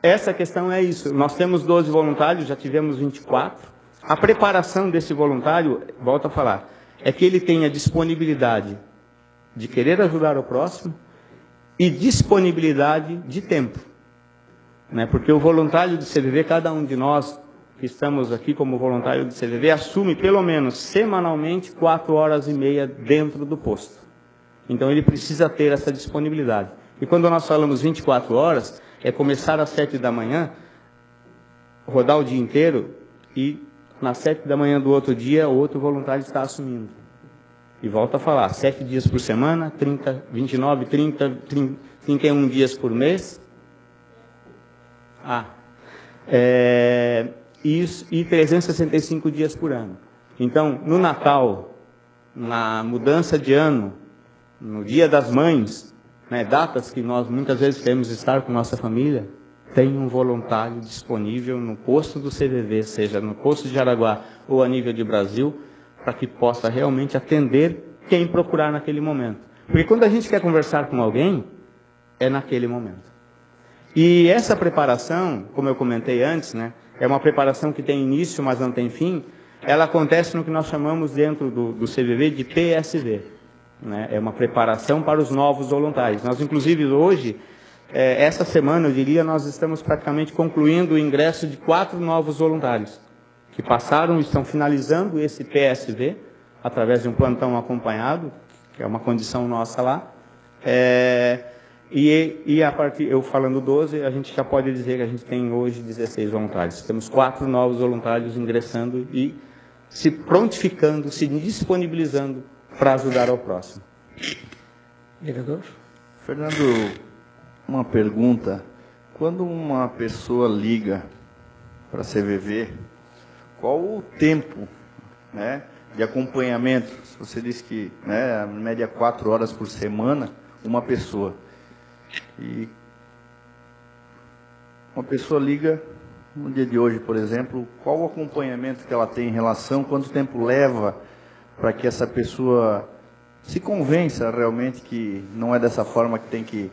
essa questão é isso. Nós temos 12 voluntários, já tivemos 24. A preparação desse voluntário, volto a falar, é que ele tenha disponibilidade de querer ajudar o próximo e disponibilidade de tempo. Né? Porque o voluntário do CVV, cada um de nós que estamos aqui como voluntário do CVV, assume pelo menos semanalmente 4 horas e meia dentro do posto. Então ele precisa ter essa disponibilidade. E quando nós falamos 24 horas, é começar às 7 da manhã, rodar o dia inteiro e nas 7 da manhã do outro dia, o outro voluntário está assumindo. E volto a falar, 7 dias por semana, 29, 30, 31 dias por mês. Isso, e 365 dias por ano. Então, no Natal, na mudança de ano, no Dia das Mães, né, datas que nós muitas vezes queremos estar com nossa família, tem um voluntário disponível no posto do CVV, seja no posto de Jaraguá ou a nível de Brasil, para que possa realmente atender quem procurar naquele momento. Porque quando a gente quer conversar com alguém, é naquele momento. E essa preparação, como eu comentei antes, né, é uma preparação que tem início, mas não tem fim. Ela acontece no que nós chamamos dentro do CVV de PSV. Né, é uma preparação para os novos voluntários. Nós, inclusive, hoje, essa semana, eu diria, nós estamos praticamente concluindo o ingresso de 4 novos voluntários, que passaram e estão finalizando esse PSV, através de um plantão acompanhado, que é uma condição nossa lá. E a partir, eu falando 12, a gente já pode dizer que a gente tem hoje 16 voluntários. Temos 4 novos voluntários ingressando e se prontificando, se disponibilizando para ajudar ao próximo. Vereador? Fernando, uma pergunta. Quando uma pessoa liga para a CVV, qual o tempo, né, de acompanhamento? Você disse que, né, a média 4 horas por semana, uma pessoa. E uma pessoa liga no dia de hoje, por exemplo, qual o acompanhamento que ela tem em relação, quanto tempo leva para que essa pessoa se convença realmente que não é dessa forma que tem que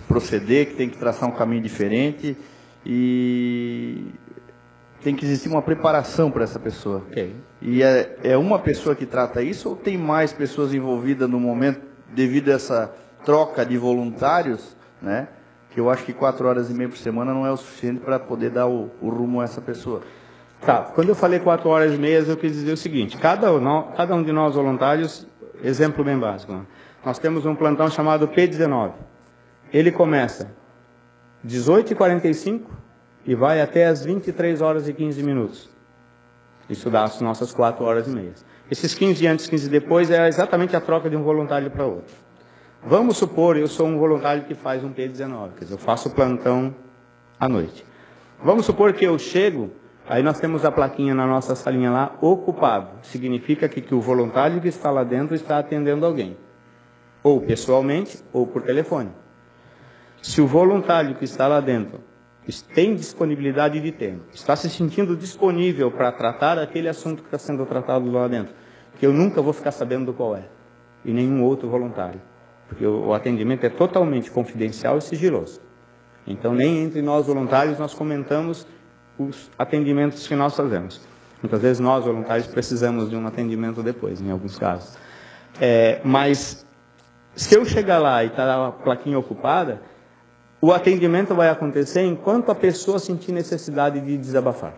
proceder, que tem que traçar um caminho diferente e tem que existir uma preparação para essa pessoa. Okay. E é uma pessoa que trata isso ou tem mais pessoas envolvidas no momento devido a essa troca de voluntários, né? Que eu acho que 4 horas e meia por semana não é o suficiente para poder dar o rumo a essa pessoa. Tá, quando eu falei 4 horas e meia, eu quis dizer o seguinte, cada um de nós voluntários, exemplo bem básico, né? Nós temos um plantão chamado P19. Ele começa 18h45 e vai até as 23 horas e 15 minutos. Isso dá as nossas 4 horas e meia. Esses 15 antes, 15 depois, é exatamente a troca de um voluntário para outro. Vamos supor, eu sou um voluntário que faz um P19, quer dizer, eu faço plantão à noite. Vamos supor que eu chego, aí nós temos a plaquinha na nossa salinha lá, ocupado. Significa que o voluntário que está lá dentro está atendendo alguém. Ou pessoalmente, ou por telefone. Se o voluntário que está lá dentro tem disponibilidade de tempo, está se sentindo disponível para tratar aquele assunto que está sendo tratado lá dentro, que eu nunca vou ficar sabendo qual é, e nenhum outro voluntário. Porque o atendimento é totalmente confidencial e sigiloso. Então, nem entre nós voluntários nós comentamos os atendimentos que nós fazemos. Muitas vezes nós voluntários precisamos de um atendimento depois, em alguns casos. Mas, se eu chegar lá e está a plaquinha ocupada, o atendimento vai acontecer enquanto a pessoa sentir necessidade de desabafar.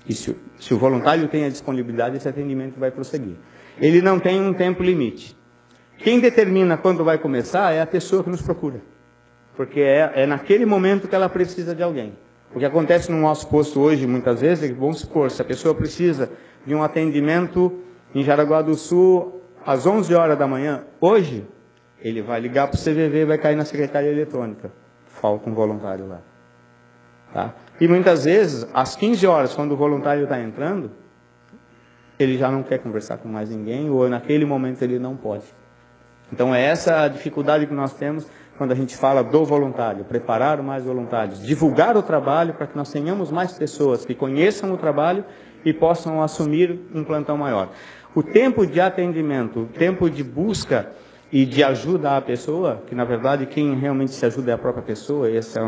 E se o voluntário tem a disponibilidade, esse atendimento vai prosseguir. Ele não tem um tempo limite. Quem determina quando vai começar é a pessoa que nos procura. Porque é naquele momento que ela precisa de alguém. O que acontece no nosso posto hoje, muitas vezes, é que, vamos supor, se a pessoa precisa de um atendimento em Jaraguá do Sul às 11 horas da manhã, hoje, ele vai ligar para o CVV e vai cair na secretaria eletrônica. Falta um voluntário lá. Tá? E muitas vezes, às 15 horas, quando o voluntário está entrando, ele já não quer conversar com mais ninguém, ou naquele momento ele não pode. Então, é essa a dificuldade que nós temos quando a gente fala do voluntário, preparar mais voluntários, divulgar o trabalho para que nós tenhamos mais pessoas que conheçam o trabalho e possam assumir um plantão maior. O tempo de atendimento, o tempo de busca e de ajuda à pessoa, que na verdade quem realmente se ajuda é a própria pessoa, esse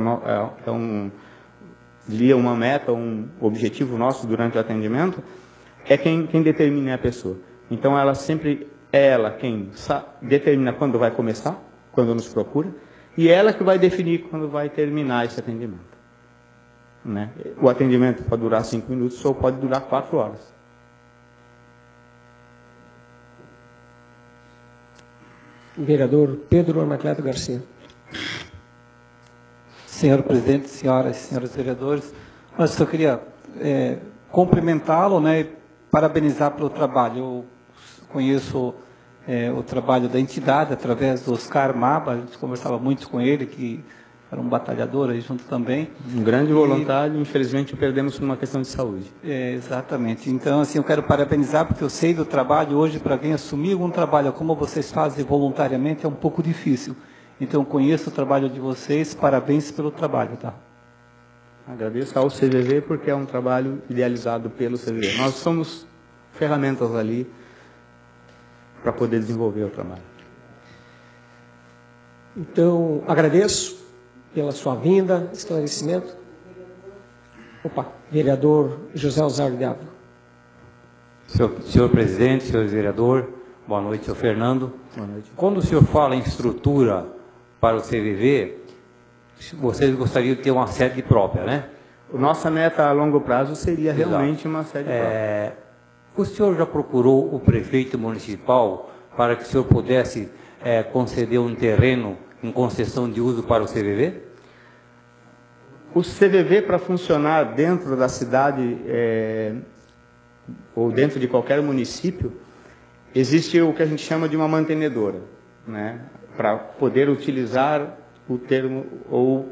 diria uma meta, um objetivo nosso durante o atendimento, é quem determina a pessoa. Então ela sempre é ela quem determina quando vai começar, quando nos procura, e ela que vai definir quando vai terminar esse atendimento. Né? O atendimento pode durar 5 minutos ou pode durar 4 horas. Vereador Pedro Anacleto Garcia. Senhor presidente, senhoras e senhores vereadores, eu só queria cumprimentá-lo, né, e parabenizar pelo trabalho. Eu conheço o trabalho da entidade através do Oscar Maba, a gente conversava muito com ele, que era um batalhador aí junto também. Um grande voluntário, infelizmente o perdemos por uma questão de saúde. Exatamente. Então, assim, eu quero parabenizar, porque eu sei do trabalho hoje, para quem assumir algum trabalho como vocês fazem voluntariamente, é um pouco difícil. Então, eu conheço o trabalho de vocês, parabéns pelo trabalho, tá? Agradeço ao CVV, porque é um trabalho idealizado pelo CVV. Nós somos ferramentas ali para poder desenvolver o trabalho. Então, agradeço pela sua vinda, esclarecimento. Opa, vereador José Osório de Ávila. Senhor presidente, senhor vereador, boa noite, senhor Fernando. Boa noite. Quando o senhor fala em estrutura para o CVV, vocês gostariam de ter uma sede própria, né? Nossa meta a longo prazo seria realmente uma sede própria. O senhor já procurou o prefeito municipal para que o senhor pudesse conceder um terreno em concessão de uso para o CVV? O CVV, para funcionar dentro da cidade ou dentro de qualquer município, existe o que a gente chama de uma mantenedora, né? Para poder utilizar o termo ou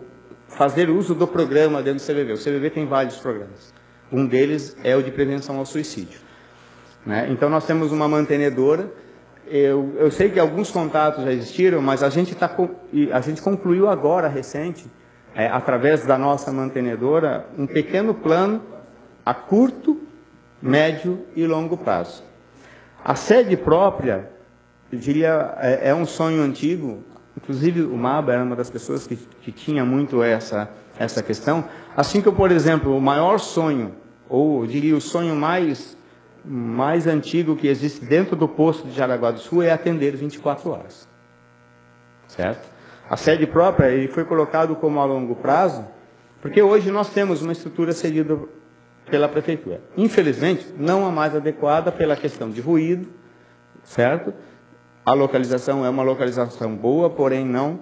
fazer uso do programa dentro do CVV. O CVV tem vários programas. Um deles é o de prevenção ao suicídio, né? Então, nós temos uma mantenedora. Eu sei que alguns contatos já existiram, mas a gente concluiu agora, recente, através da nossa mantenedora, um pequeno plano a curto, médio e longo prazo. A sede própria, eu diria, é um sonho antigo. Inclusive, o Maba era uma das pessoas que tinha muito essa questão. Assim que, por exemplo, o maior sonho, ou eu diria o sonho mais antigo que existe dentro do posto de Jaraguá do Sul é atender 24 horas. Certo? A sede própria ele foi colocado como a longo prazo, porque hoje nós temos uma estrutura cedida pela prefeitura. Infelizmente, não a mais adequada pela questão de ruído, certo? A localização é uma localização boa, porém não.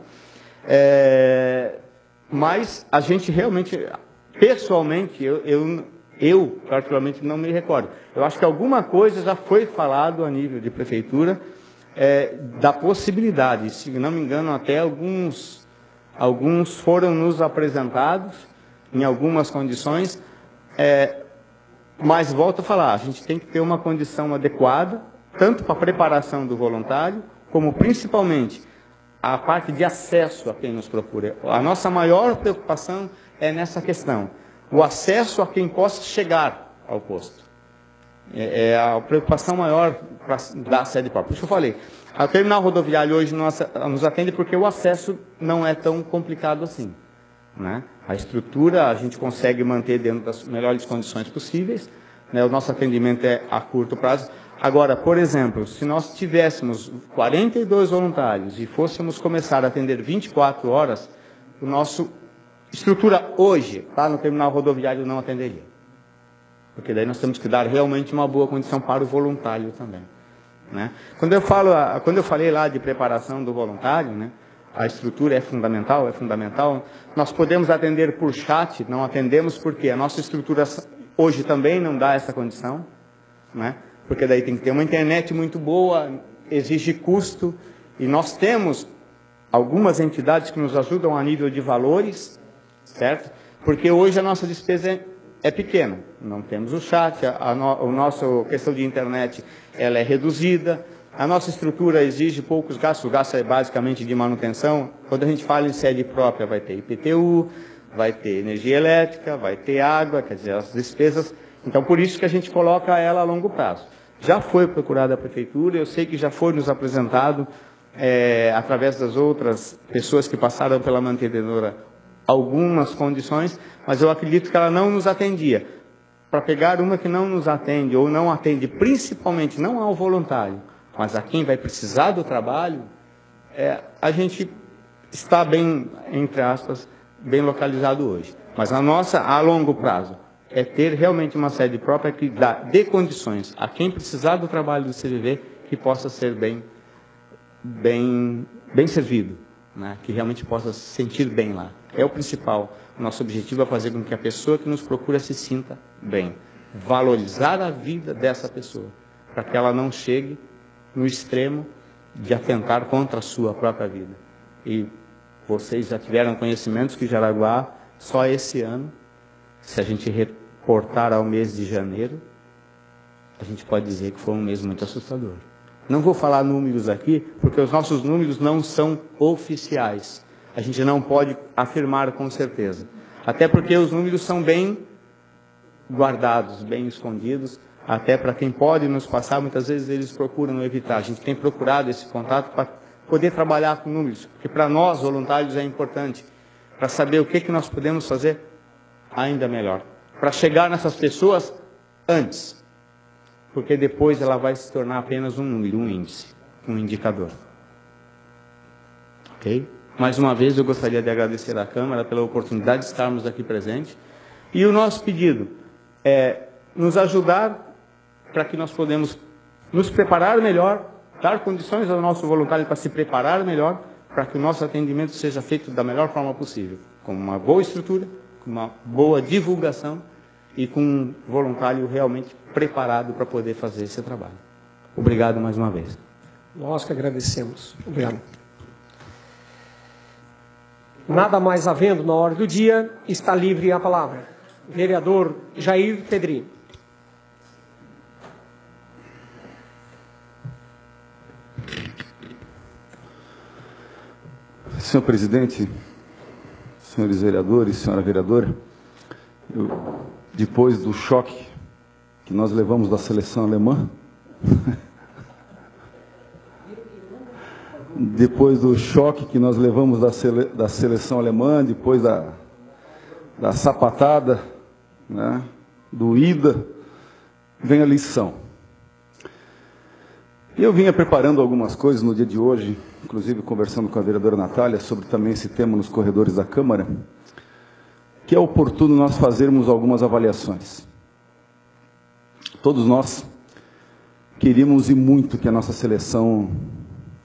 Mas a gente realmente, pessoalmente, eu particularmente não me recordo. Eu acho que alguma coisa já foi falado a nível de prefeitura da possibilidade. Se não me engano, até alguns foram nos apresentados em algumas condições. Mas volto a falar, a gente tem que ter uma condição adequada, tanto para a preparação do voluntário, como principalmente a parte de acesso a quem nos procura. A nossa maior preocupação é nessa questão, o acesso a quem possa chegar ao posto. É a preocupação maior da sede própria. Por isso eu falei, a terminal rodoviária hoje nos atende porque o acesso não é tão complicado assim, né? A estrutura a gente consegue manter dentro das melhores condições possíveis, né? O nosso atendimento é a curto prazo. Agora, por exemplo, se nós tivéssemos 42 voluntários e fôssemos começar a atender 24 horas, a nossa estrutura hoje, lá no terminal rodoviário, não atenderia. Porque daí nós temos que dar realmente uma boa condição para o voluntário também, né? Quando eu falei lá de preparação do voluntário, né? A estrutura é fundamental. Nós podemos atender por chat, não atendemos porque a nossa estrutura hoje também não dá essa condição, né? Porque daí tem que ter uma internet muito boa, exige custo, e nós temos algumas entidades que nos ajudam a nível de valores, certo? Porque hoje a nossa despesa é pequena, não temos o chat, a nossa questão de internet ela é reduzida, a nossa estrutura exige poucos gastos, o gasto é basicamente de manutenção. Quando a gente fala em sede própria, vai ter IPTU, vai ter energia elétrica, vai ter água, quer dizer, as despesas. Então, por isso que a gente coloca ela a longo prazo. Já foi procurada a prefeitura, eu sei que já foi nos apresentado através das outras pessoas que passaram pela mantenedora, algumas condições, mas eu acredito que ela não nos atendia. Para pegar uma que não nos atende, ou não atende principalmente não ao voluntário, mas a quem vai precisar do trabalho, a gente está bem, entre aspas, bem localizado hoje. Mas a nossa, a longo prazo, é ter realmente uma sede própria que dê condições a quem precisar do trabalho do CVV que possa ser bem servido, né? Que realmente possa se sentir bem lá. É o principal. Nosso objetivo é fazer com que a pessoa que nos procura se sinta bem. Valorizar a vida dessa pessoa, para que ela não chegue no extremo de atentar contra a sua própria vida. E vocês já tiveram conhecimentos que Jaraguá, só esse ano, se a gente reportar ao mês de janeiro, a gente pode dizer que foi um mês muito assustador. Não vou falar números aqui, porque os nossos números não são oficiais. A gente não pode afirmar com certeza. Até porque os números são bem guardados, bem escondidos, até para quem pode nos passar, muitas vezes eles procuram evitar. A gente tem procurado esse contato para poder trabalhar com números, porque para nós, voluntários, é importante, para saber o que nós podemos fazer ainda melhor, para chegar nessas pessoas antes, porque depois ela vai se tornar apenas um número, um índice, um indicador. Ok? Mais uma vez, eu gostaria de agradecer à Câmara pela oportunidade de estarmos aqui presentes. E o nosso pedido é nos ajudar para que nós podemos nos preparar melhor, dar condições ao nosso voluntário para se preparar melhor, para que o nosso atendimento seja feito da melhor forma possível, com uma boa estrutura, com uma boa divulgação e com um voluntário realmente preparado para poder fazer esse trabalho. Obrigado mais uma vez. Nós que agradecemos. Obrigado. Nada mais havendo na ordem do dia, está livre a palavra. Vereador Jair Pedrinho. Senhor presidente, senhores vereadores, senhora vereadora, depois do choque que nós levamos da seleção alemã, depois do choque que nós levamos da seleção alemã, depois da sapatada, né, do ida, vem a lição. Eu vinha preparando algumas coisas no dia de hoje, inclusive conversando com a vereadora Natália sobre também esse tema nos corredores da Câmara, que é oportuno nós fazermos algumas avaliações. Todos nós queríamos e muito que a nossa seleção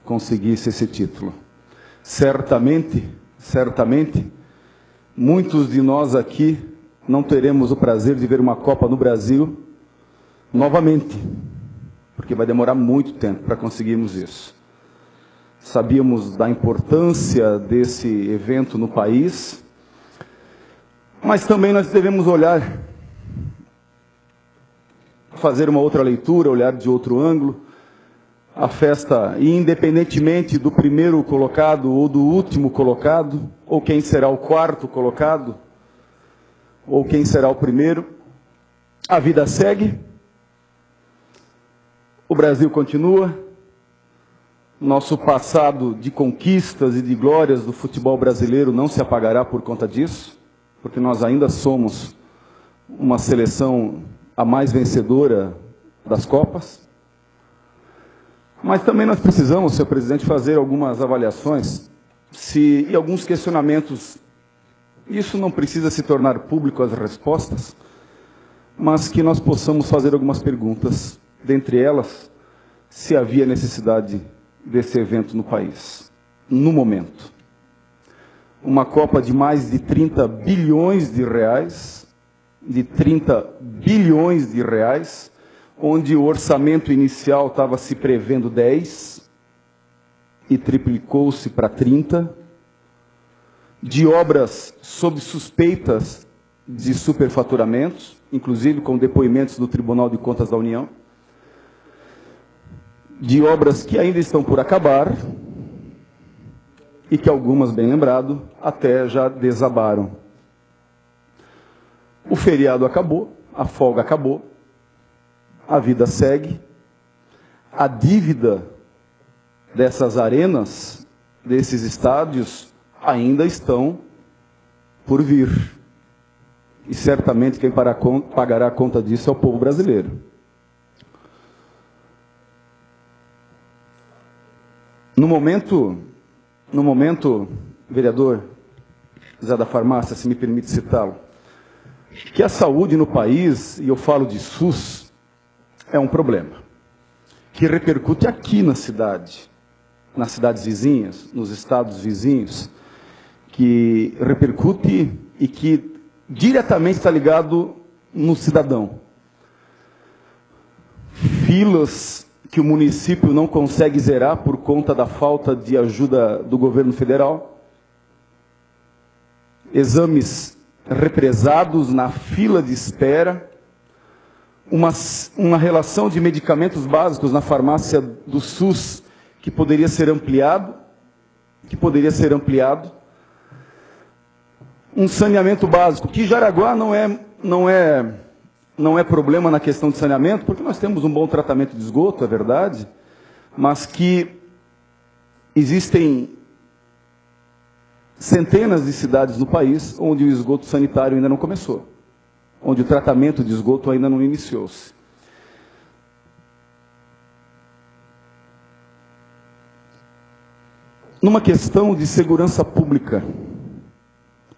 conseguisse esse título. Certamente, muitos de nós aqui não teremos o prazer de ver uma Copa no Brasil novamente, porque vai demorar muito tempo para conseguirmos isso. Sabíamos da importância desse evento no país, mas também nós devemos olhar, fazer uma outra leitura, olhar de outro ângulo, a festa, independentemente do primeiro colocado ou do último colocado, ou quem será o quarto colocado, ou quem será o primeiro, a vida segue, o Brasil continua, nosso passado de conquistas e de glórias do futebol brasileiro não se apagará por conta disso, porque nós ainda somos uma seleção a mais vencedora das Copas. Mas também nós precisamos, senhor presidente, fazer algumas avaliações e alguns questionamentos. Isso não precisa se tornar público as respostas, mas que nós possamos fazer algumas perguntas. Dentre elas, se havia necessidade desse evento no país, no momento. Uma Copa de mais de 30 bilhões de reais, onde o orçamento inicial estava se prevendo 10 e triplicou-se para 30, de obras sob suspeitas de superfaturamentos, inclusive com depoimentos do Tribunal de Contas da União, de obras que ainda estão por acabar e que algumas, bem lembrado, até já desabaram. O feriado acabou, a folga acabou, a vida segue, a dívida dessas arenas, desses estádios, ainda estão por vir. E certamente quem pagará a conta disso é o povo brasileiro. No momento, vereador Zé da Farmácia, se me permite citá-lo, que a saúde no país, e eu falo de SUS, é um problema, que repercute aqui na cidade, nas cidades vizinhas, nos estados vizinhos, que repercute e que diretamente está ligado no cidadão. Filas que o município não consegue zerar por conta da falta de ajuda do governo federal, exames represados na fila de espera, uma relação de medicamentos básicos na farmácia do SUS que poderia ser ampliado, um saneamento básico, que Jaraguá não é problema na questão de saneamento, porque nós temos um bom tratamento de esgoto, é verdade, mas que existem centenas de cidades no país onde o esgoto sanitário ainda não começou, onde o tratamento de esgoto ainda não iniciou-se. Numa questão de segurança pública,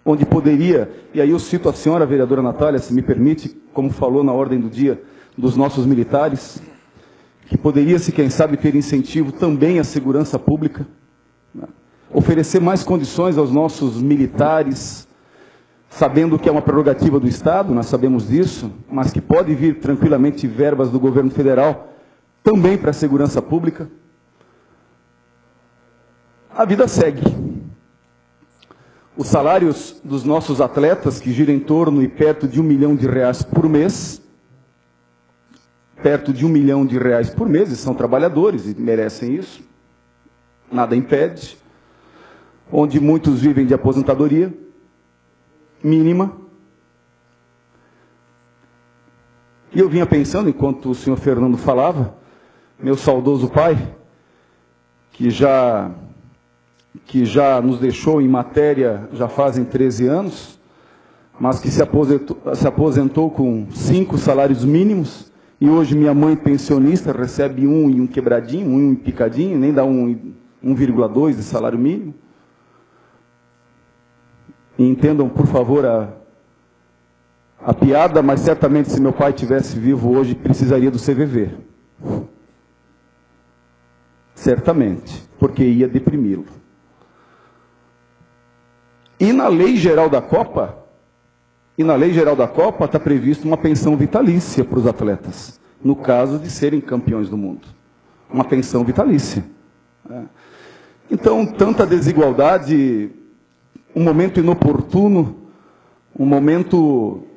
onde poderia, e aí eu cito a senhora vereadora Natália, se me permite, como falou na ordem do dia dos nossos militares, que poderia-se, quem sabe, ter incentivo também à segurança pública, né? Oferecer mais condições aos nossos militares, sabendo que é uma prerrogativa do Estado, nós sabemos disso, mas que pode vir tranquilamente verbas do governo federal também para a segurança pública. A vida segue. Os salários dos nossos atletas, que giram em torno e perto de R$1 milhão por mês, e são trabalhadores e merecem isso, nada impede, onde muitos vivem de aposentadoria mínima. E eu vinha pensando, enquanto o senhor Fernando falava, meu saudoso pai, que já nos deixou em matéria já fazem 13 anos, mas que se aposentou com 5 salários mínimos, e hoje minha mãe pensionista recebe 1 e um quebradinho, 1 e picadinho, nem dá 1,2 de salário mínimo. E entendam, por favor, a piada, mas certamente se meu pai estivesse vivo hoje, precisaria do CVV. Certamente, porque ia deprimi-lo. E na Lei Geral da Copa está previsto uma pensão vitalícia para os atletas, no caso de serem campeões do mundo. Uma pensão vitalícia. Então, tanta desigualdade, um momento inoportuno, um momento...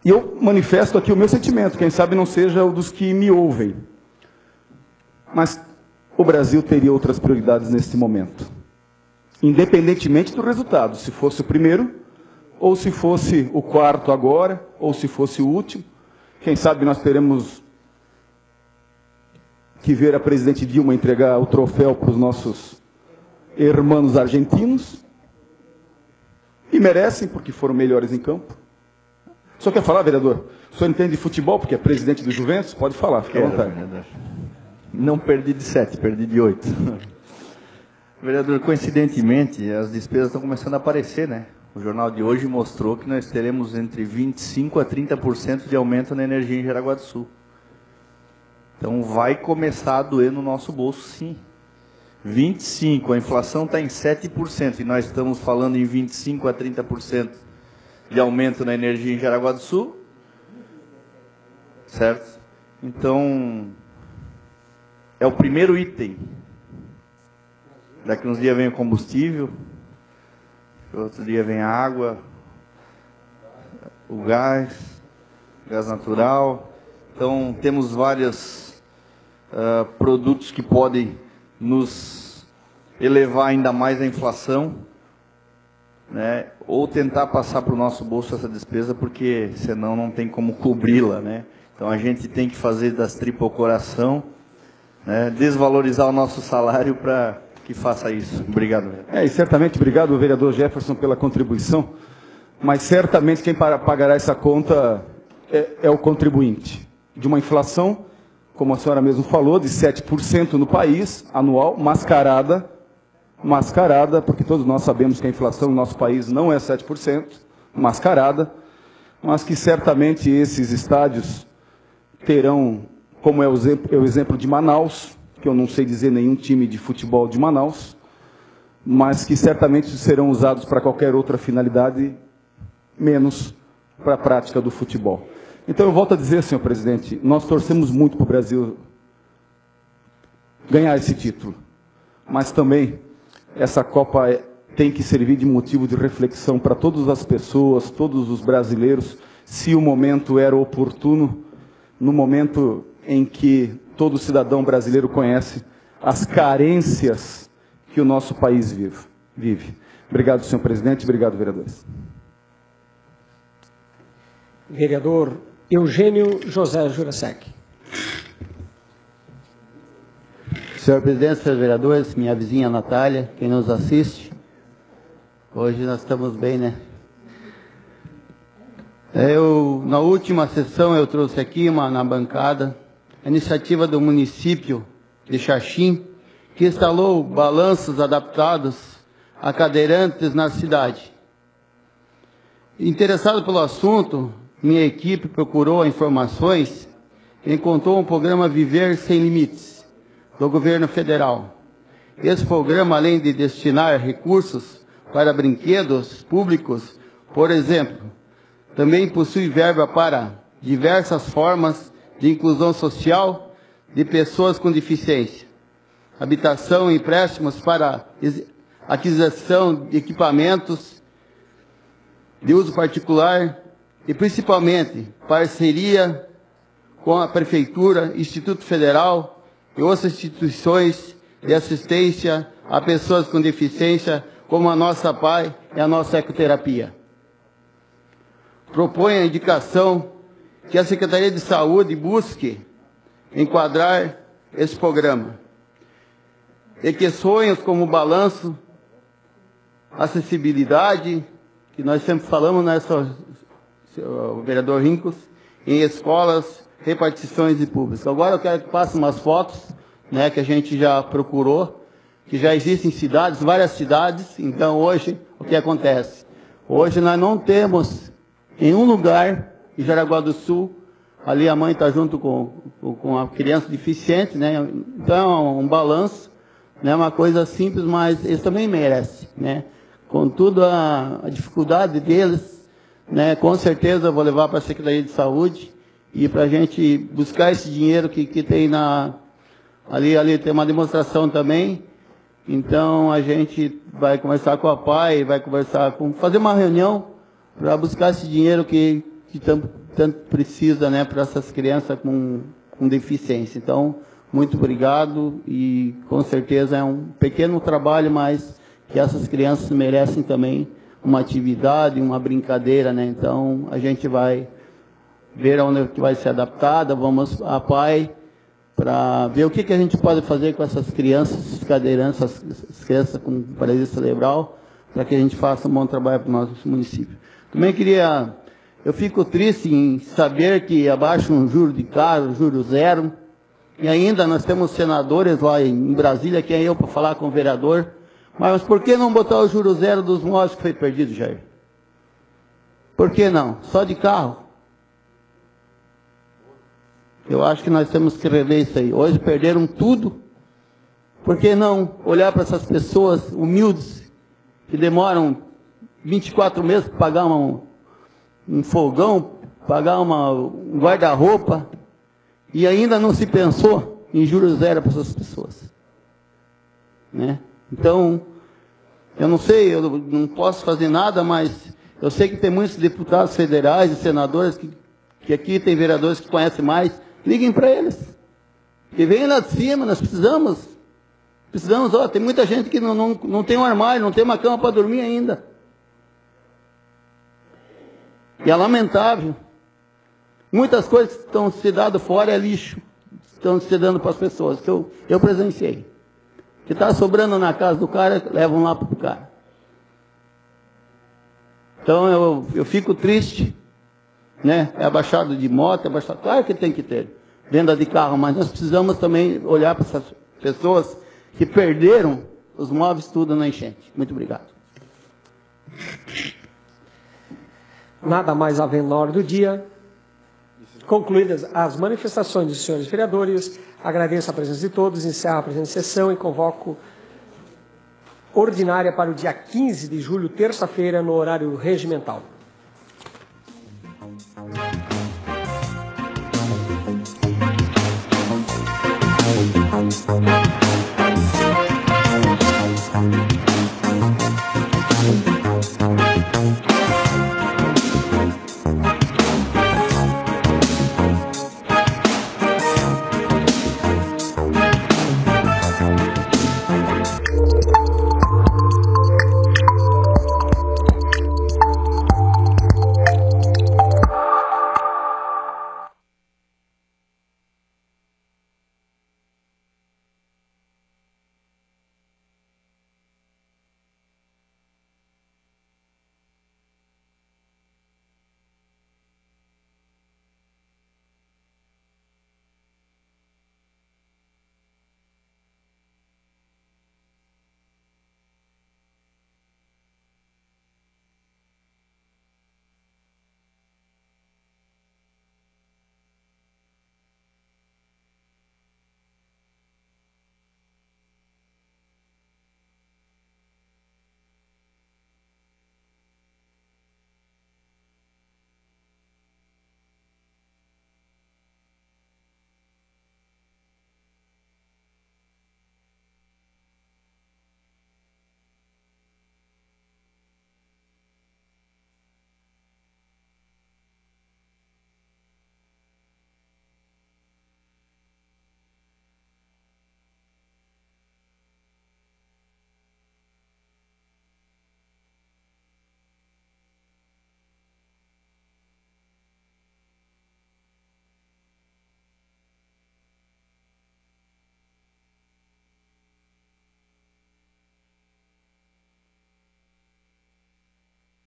E eu manifesto aqui o meu sentimento, quem sabe não seja o dos que me ouvem. Mas o Brasil teria outras prioridades nesse momento. Independentemente do resultado, se fosse o primeiro, ou se fosse o quarto agora, ou se fosse o último. Quem sabe nós teremos que ver a presidente Dilma entregar o troféu para os nossos irmãos argentinos. E merecem, porque foram melhores em campo. O senhor quer falar, vereador? O senhor entende de futebol, porque é presidente do Juventus? Pode falar, fique à vontade. Não perdi de 7, perdi de 8. Vereador, coincidentemente, as despesas estão começando a aparecer, né? O jornal de hoje mostrou que nós teremos entre 25% a 30% de aumento na energia em Jaraguá do Sul. Então vai começar a doer no nosso bolso, sim. 25%, a inflação está em 7%, e nós estamos falando em 25% a 30% de aumento na energia em Jaraguá do Sul. Certo? Então, é o primeiro item. Daqui uns dias vem o combustível, outro dia vem a água, o gás natural. Então, temos vários produtos que podem nos elevar ainda mais a inflação, né? Ou tentar passar para o nosso bolso essa despesa, porque senão não tem como cobri-la, né? Então, a gente tem que fazer das tripas ao coração, né, desvalorizar o nosso salário para que faça isso. Obrigado. E certamente, obrigado, vereador Jefferson, pela contribuição, mas certamente quem pagará essa conta é o contribuinte. De uma inflação, como a senhora mesmo falou, de 7% no país, anual, mascarada, porque todos nós sabemos que a inflação no nosso país não é 7%, mascarada, mas que certamente esses estádios terão, como é o exemplo de Manaus, que eu não sei dizer nenhum time de futebol de Manaus, mas que certamente serão usados para qualquer outra finalidade, menos para a prática do futebol. Então, eu volto a dizer, senhor presidente, nós torcemos muito para o Brasil ganhar esse título, mas também essa Copa tem que servir de motivo de reflexão para todas as pessoas, todos os brasileiros, se o momento era oportuno, no momento em que todo cidadão brasileiro conhece as carências que o nosso país vive. Obrigado, senhor presidente. Obrigado, vereadores. Vereador Eugênio José Jurasek. Senhor presidente, senhores vereadores, minha vizinha Natália, quem nos assiste, hoje nós estamos bem, né? Na última sessão, eu trouxe aqui na bancada a iniciativa do município de Xaxim, que instalou balanços adaptados a cadeirantes na cidade. Interessado pelo assunto, minha equipe procurou informações e encontrou um programa Viver Sem Limites, do governo federal. Esse programa, além de destinar recursos para brinquedos públicos, por exemplo, também possui verba para diversas formas de inclusão social de pessoas com deficiência, habitação e empréstimos para aquisição de equipamentos de uso particular e, principalmente, parceria com a Prefeitura, Instituto Federal e outras instituições de assistência a pessoas com deficiência, como a nossa PAI e a nossa ecoterapia. Propõe a indicação que a Secretaria de Saúde busque enquadrar esse programa, e que sonhos como balanço, acessibilidade, que nós sempre falamos, né, o vereador Rincos, em escolas, repartições de públicos. Agora eu quero que passe umas fotos, né, que a gente já procurou, que já existem cidades, várias cidades. Então hoje, o que acontece? Hoje nós não temos em um lugar, em Jaraguá do Sul, ali a mãe está junto com a criança deficiente, né? Então é um balanço, né, uma coisa simples, mas eles também merecem, né? Com toda a dificuldade deles, né, com certeza eu vou levar para a Secretaria de Saúde e para a gente buscar esse dinheiro que tem ali tem uma demonstração também. Então a gente vai conversar com a PAI, vai fazer uma reunião para buscar esse dinheiro que tanto precisa, né, para essas crianças com deficiência. Então, muito obrigado e com certeza é um pequeno trabalho, mas que essas crianças merecem também uma atividade, uma brincadeira, né? Então, a gente vai ver onde vai ser adaptada, vamos à PAI para ver o que a gente pode fazer com essas crianças cadeirantes, essas crianças com paralisia cerebral, para que a gente faça um bom trabalho para o nosso município. Também eu fico triste em saber que abaixo um juro de caro, juro zero, e ainda nós temos senadores lá em Brasília, que é eu para falar com o vereador, mas por que não botar o juro zero dos móveis que foi perdido, Jair? Por que não? Só de carro? Eu acho que nós temos que rever isso aí. Hoje perderam tudo. Por que não olhar para essas pessoas humildes, que demoram 24 meses para pagar um fogão, pagar um guarda-roupa, e ainda não se pensou em juros zero para essas pessoas, né? Então, eu não sei, eu não posso fazer nada, mas eu sei que tem muitos deputados federais e senadores que aqui tem vereadores que conhecem mais. Liguem para eles, que venham lá de cima. Nós precisamos, tem muita gente que não tem um armário, não tem uma cama para dormir ainda. E é lamentável. Muitas coisas que estão se dando fora é lixo. estão se dando para as pessoas, que eu presenciei. Que está sobrando na casa do cara, levam lá para o cara. Então eu fico triste, né? É abaixado de moto, é abaixado. Claro que tem que ter venda de carro, mas nós precisamos também olhar para essas pessoas que perderam os móveis tudo na enchente. Muito obrigado. Nada mais havendo na hora do dia. Concluídas as manifestações dos senhores vereadores, agradeço a presença de todos, encerro a presente sessão e convoco ordinária para o dia 15 de julho, terça-feira, no horário regimental.